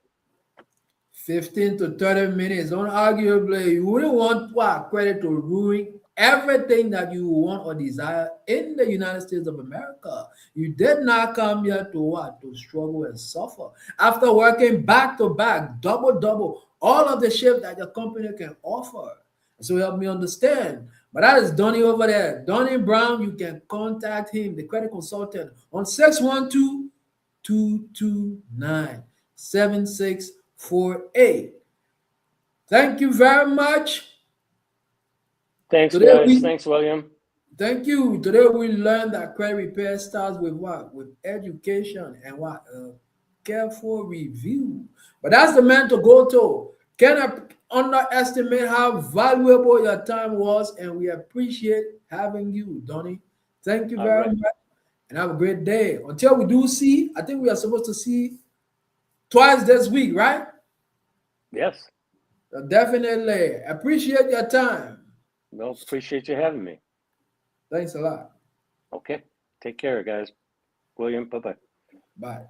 15 to 30 minutes. Unarguably, you wouldn't want credit to ruin everything that you want or desire in the United States of America. You did not come here to struggle and suffer. After working back to back, double, all of the shifts that your company can offer. So help me understand. But that is Donnie over there. Donnie Brown, you can contact him, the credit consultant, on 612-229-7648. Thank you very much. Thanks, guys. Thanks, William. Thank you. Today we learned that credit repair starts with what? With education and what? Careful review. But that's the man to go to. Cannot underestimate how valuable your time was, and we appreciate having you, Donnie. Thank you very much, and have a great day. Until we do see, I think we are supposed to see twice this week, right? Yes. So definitely. Appreciate your time. No, appreciate you having me. Thanks a lot. Okay. Take care, guys. William, bye-bye. Bye.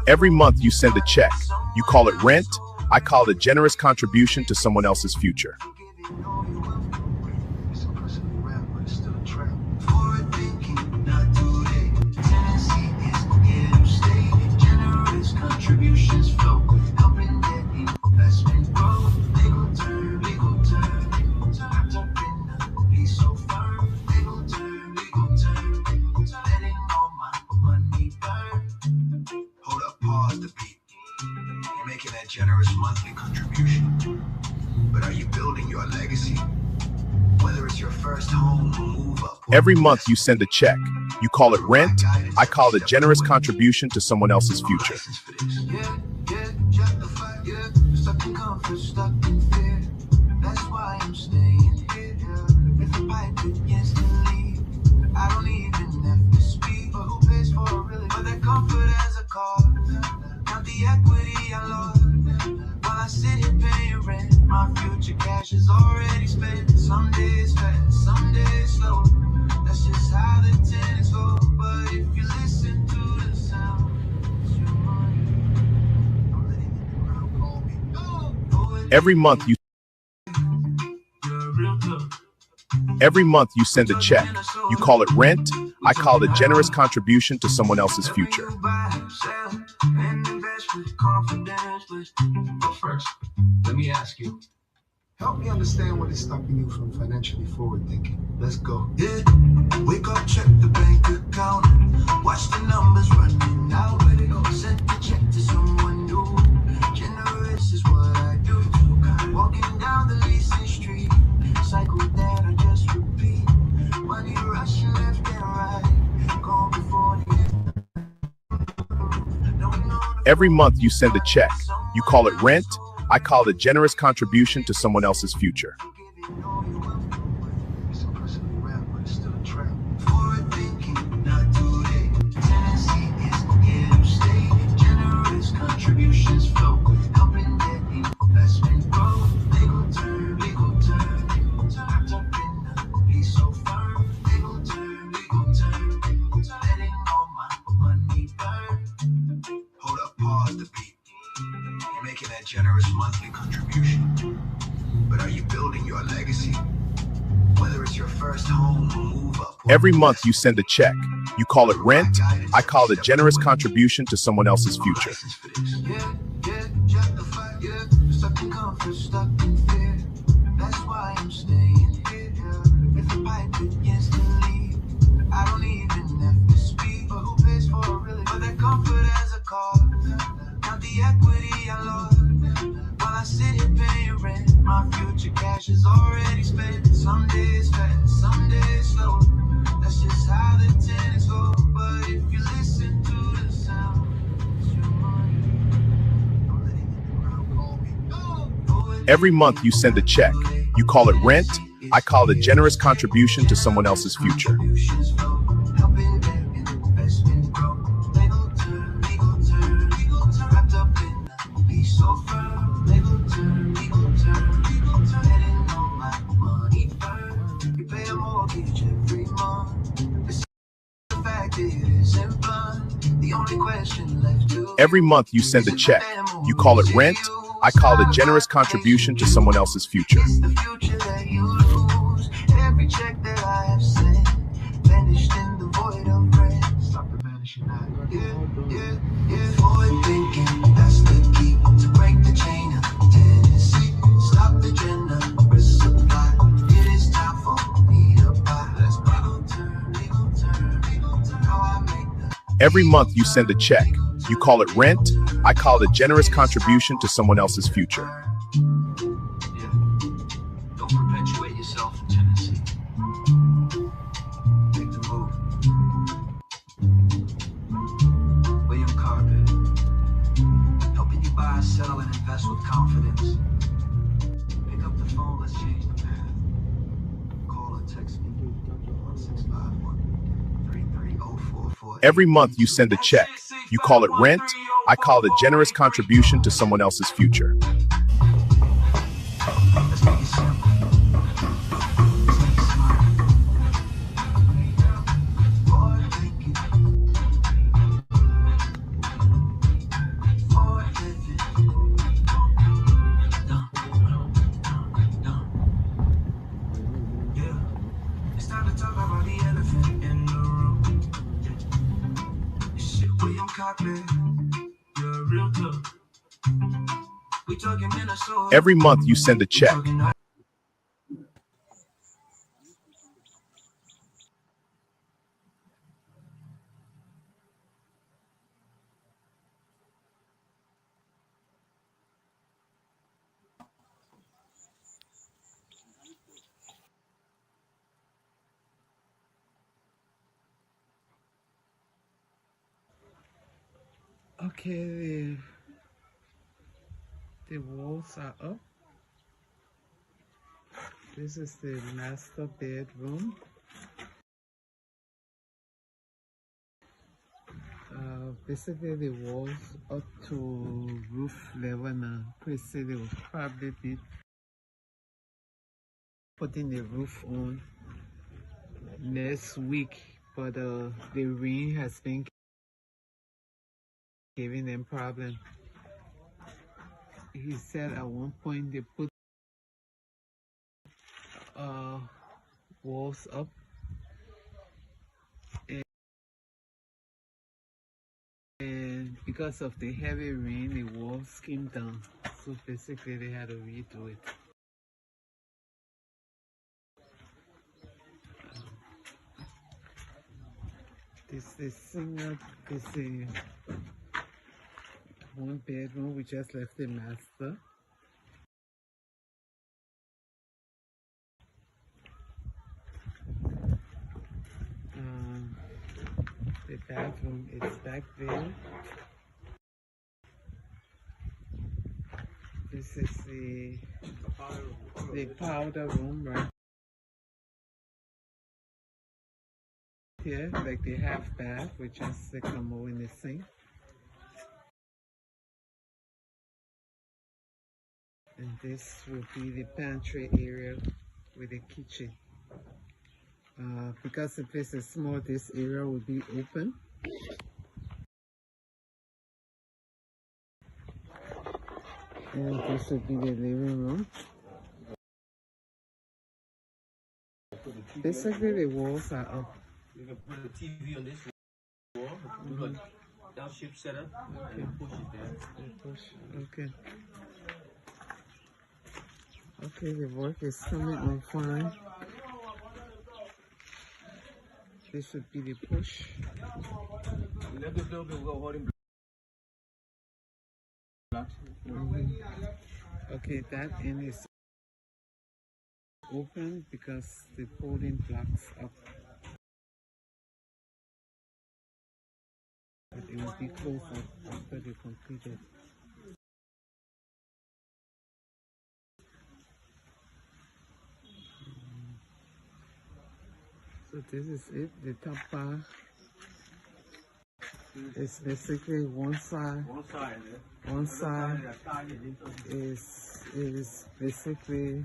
Every month you send a check. You call it rent. I call it a generous contribution to someone else's future. pause the beat. You're making that generous monthly contribution, but are you building your legacy? Whether it's your first home or move up. Every month you send a check. You call it rent. I call it a generous contribution to someone else's future. Yeah, justify, yeah. Stuck in comfort, stuck in fear. That's why I'm staying here. If the pipe begins to leak, I don't even have to speak. But who pays for it really? But that comfort as a cost. Not the equity I lost. While I sit here paying rent, my future cash is already spent. Some days fast, some days slow. That's just how the tenants go. But if you listen to the sound, it's your money. I'm letting the ground call me. Every month you send a check. You call it rent. I call it a generous contribution to someone else's future. But first, let me ask you. Help me understand what is stopping you from financially forward thinking. Let's go. Yeah, wake up, check the bank account. Watch the numbers running out. Send the check to someone new. Generous is what I do. Walking down the leasing street. Cycle that I just repeat. Money rushing left and right. Gone before the Every month you send a check. You call it rent. I call it a generous contribution to someone else's future. It's impressively rap, but it's still a trap. Forward thinking, not today. Tennessee is here to stay. Generous contributions flow, helping that investment grow. Legal term, wrapped up in a piece so firm. Legal term, letting all my money burn. Hold up, pause the beat. You're making that generous monthly contribution, but are you building your legacy? Whether it's your first home or move up. Every month you send a check. You call it rent. I call it a generous contribution to someone else's future. Yeah, justify, yeah. Stuck in comfort, stuck in fear. That's why I'm staying here. If the pipe begins to leak, I don't even have to speak. But who pays for it really? But that comfort as a cost. Not the equity I lost. While I sit here paying rent, my future cash is already spent. Some days fast, some days slow. That's just how the tenants go. But if you listen to the sound, it's your money. I'm letting the ground call me. Every month you send a check. You call it rent. I call it a generous contribution to someone else's future. Helping their investment grow. Legal term, wrapped up in a piece so firm. Legal term, letting all my money burn. You pay a mortgage every month. The fact isn't blunt. The only question left to Every month you send a check. You call it rent. I call it a generous contribution to someone else's future. It's the future that you lose. Every check that I have sent vanished in the void of red. Stop the vanishing eye. Yeah. Forward thinking, that's the key to break the chain of Tennessee. Stop the generous supply. It is time for me to buy. Let's legal term. How I make the Every month you send a check. You call it rent. I call it a generous contribution to someone else's future. Yeah. Don't perpetuate yourself in Tennessee. Make the move. William Karpeh. Helping you buy, sell, and invest with confidence. Pick up the phone, let's change the path. Call or text me. 1651-33044. Every month you send a check. You call it rent. I call it a generous contribution to someone else's future. Let's make it simple. Let's make it smart. Forward thinking. Forward living. Done. Yeah. It's time to talk about the elephant in the room. Shit, William Karpeh. You're a real tough. We talking Minnesota. Every month you send a check. Okay, the walls are up. This is the master bedroom. Basically the walls up to roof level now. Pretty say they will probably be putting the roof on next week, but the rain has been giving them problem. He said at one point they put walls up, and because of the heavy rain the walls came down, so basically they had to redo it. This is single, this is one bedroom. We just left the master. The bathroom is back there. This is the powder room right here, like the half bath with just the commode in the sink. And this will be the pantry area with the kitchen. Because the place is small, this area will be open. And this will be the living room. Basically, the walls are up. You can put a TV on this wall, do a downshift setup, and push it there. Push. Okay. Okay, the work is coming on fine. This should be the push. Let the little bit go holding blocks. Okay, that end is open because the holding blocks up. But it will be closed up after they complete it. So this is it, the top bar. It's basically one side is basically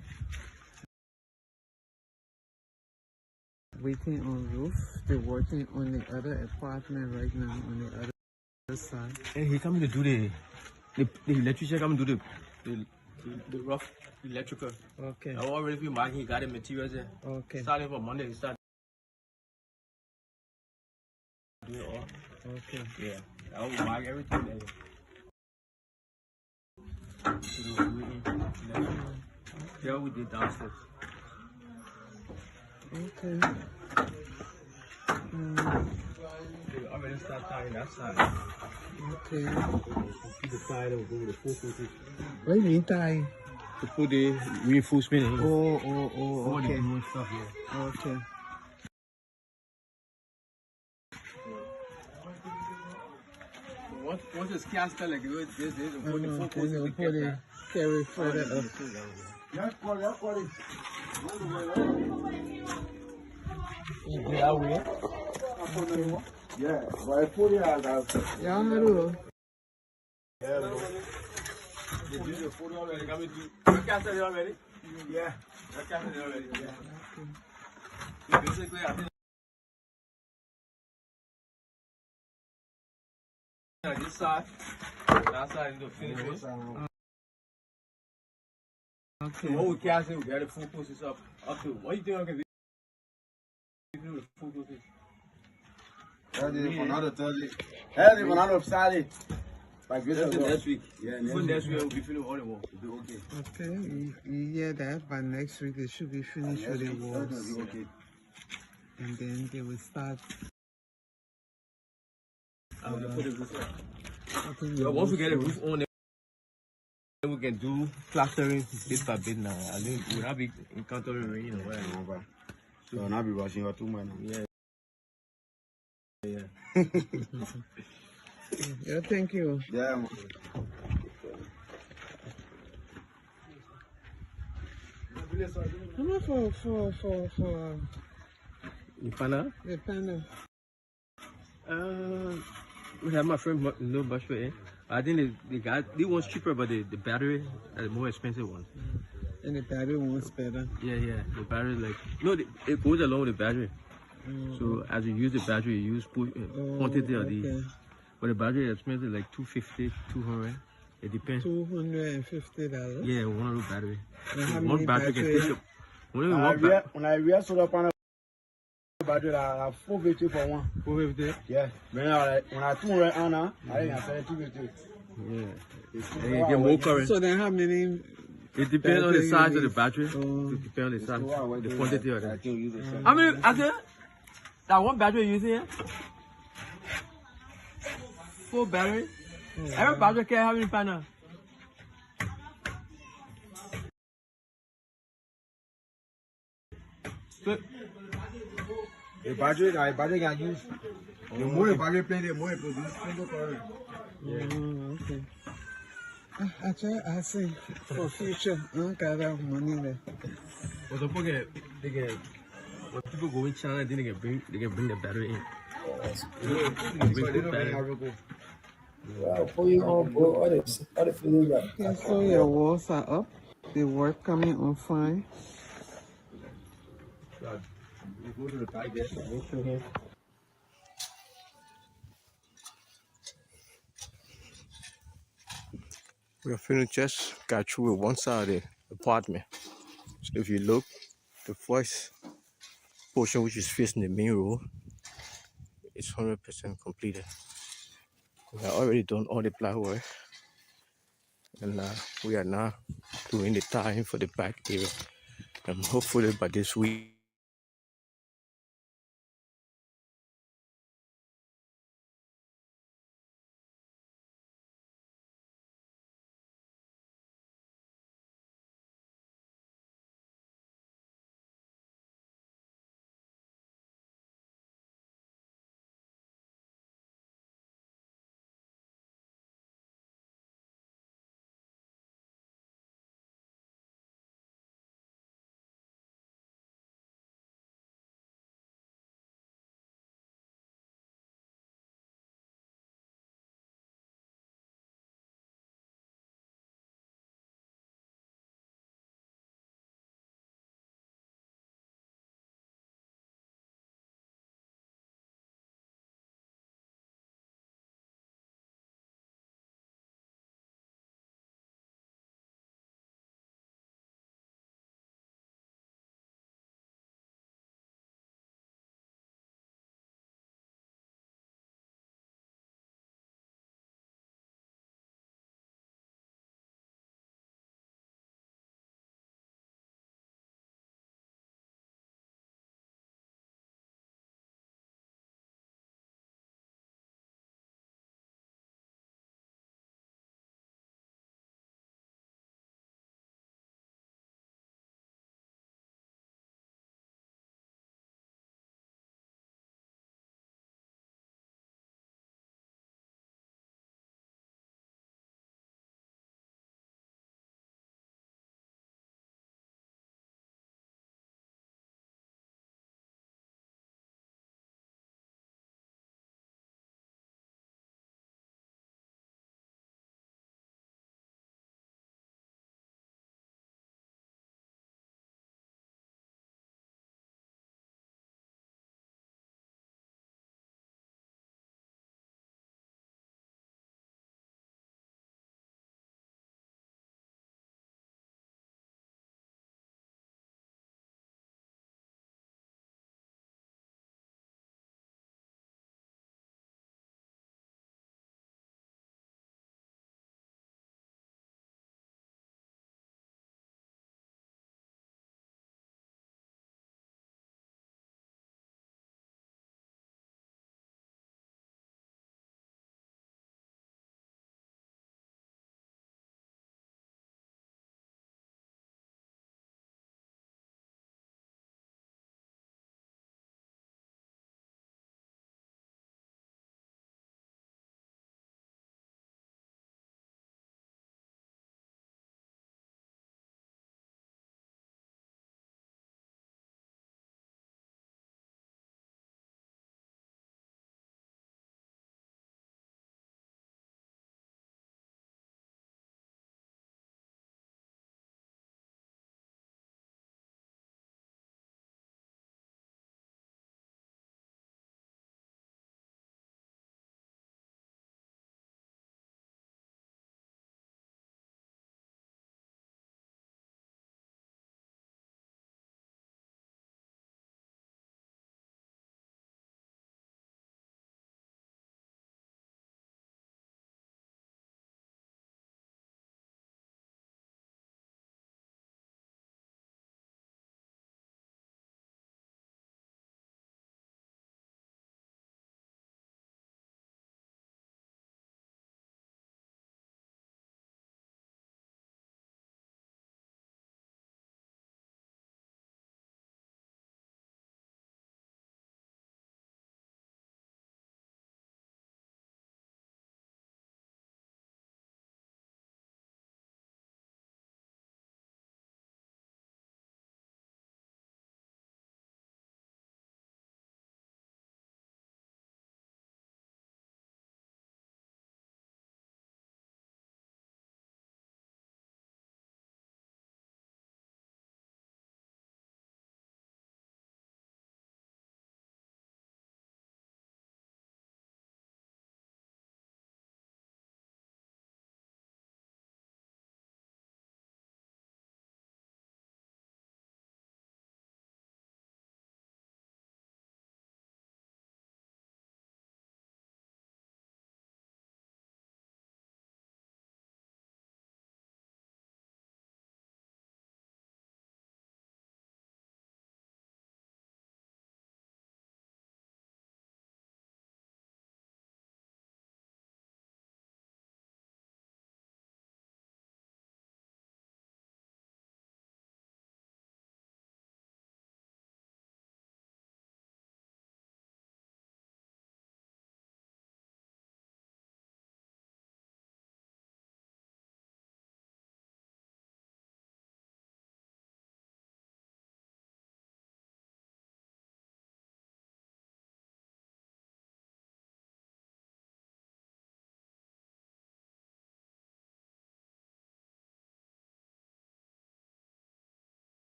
waiting on roof. They're working on the other apartment right now on the other side. And he coming to do the electrician coming to do the rough electrical. Okay. I already feel like he got the materials there. Okay. Starting from Monday, he start doing it all. Okay. Yeah. I will mark everything there. Yeah, we did downstairs. Okay. We already start tying that side. Okay. See the side of the full footage. What do you mean tie? To put the reinforcement in. Oh, All the okay. new stuff here. Okay. Once it's cast like this, put the full Then they'll put it, carry further up. That way. Yeah, but I put it as Yeah, I do. They do the photo already. You cast it already? yeah. I cast it already. Yeah. So basically, I think this side, that side is the finish. Okay. So what we cast it, we got the full process up to. What you think I can do? The full process. Another Thursday. Hey, another Saturday. Like this That's next week. Yeah, Even next week, we'll be filling all the walls. Okay. Okay, you hear that? By next week, they should be finished with the walls. Okay. And then they will start. I'm gonna put the roof on. Putting So the once we roof get the on. roof on, then we can do plastering bit by bit now. I think we'll not be encountering rain or whatever. So I'll not be rushing her too much. Yeah. Yeah. Yeah, thank you. Yeah, man. How much for You find out? the panel? We have my friend no bush with it. I think the one's cheaper, but the battery is the more expensive one. And the battery one's better. Yeah. The battery it goes along with the battery. So as you use the battery, you use quantity of the. But the battery is expensive, like $250, $200. It depends. $250. Yeah, one of those battery. And how One many battery can batteries? take up. When I rear solar panel battery, I have 450 for one. 450. Yeah. When I 200 Anna, I think I said 250. Yeah. They get more current. So then how many? It depends on the battery size you of the use? battery. Oh. It depends on the size, the quantity of I that. can use it. How many? I said that one battery you using here? 4 battery. Every battery can have any panel. So, The battery can use. The more the battery play, the more it produces current. Okay. I see. For future, I don't got that money there. but don't forget, when people go in China, then they can bring the battery in. They can bring the battery. Okay, so your walls are up. The work coming on fine. You go to the back there, make sure here. We are finished just got through with one side of the apartment. So if you look, the first portion which is facing the main road is 100% completed. We have already done all the black work, and we are now doing the tying for the back area. And hopefully by this week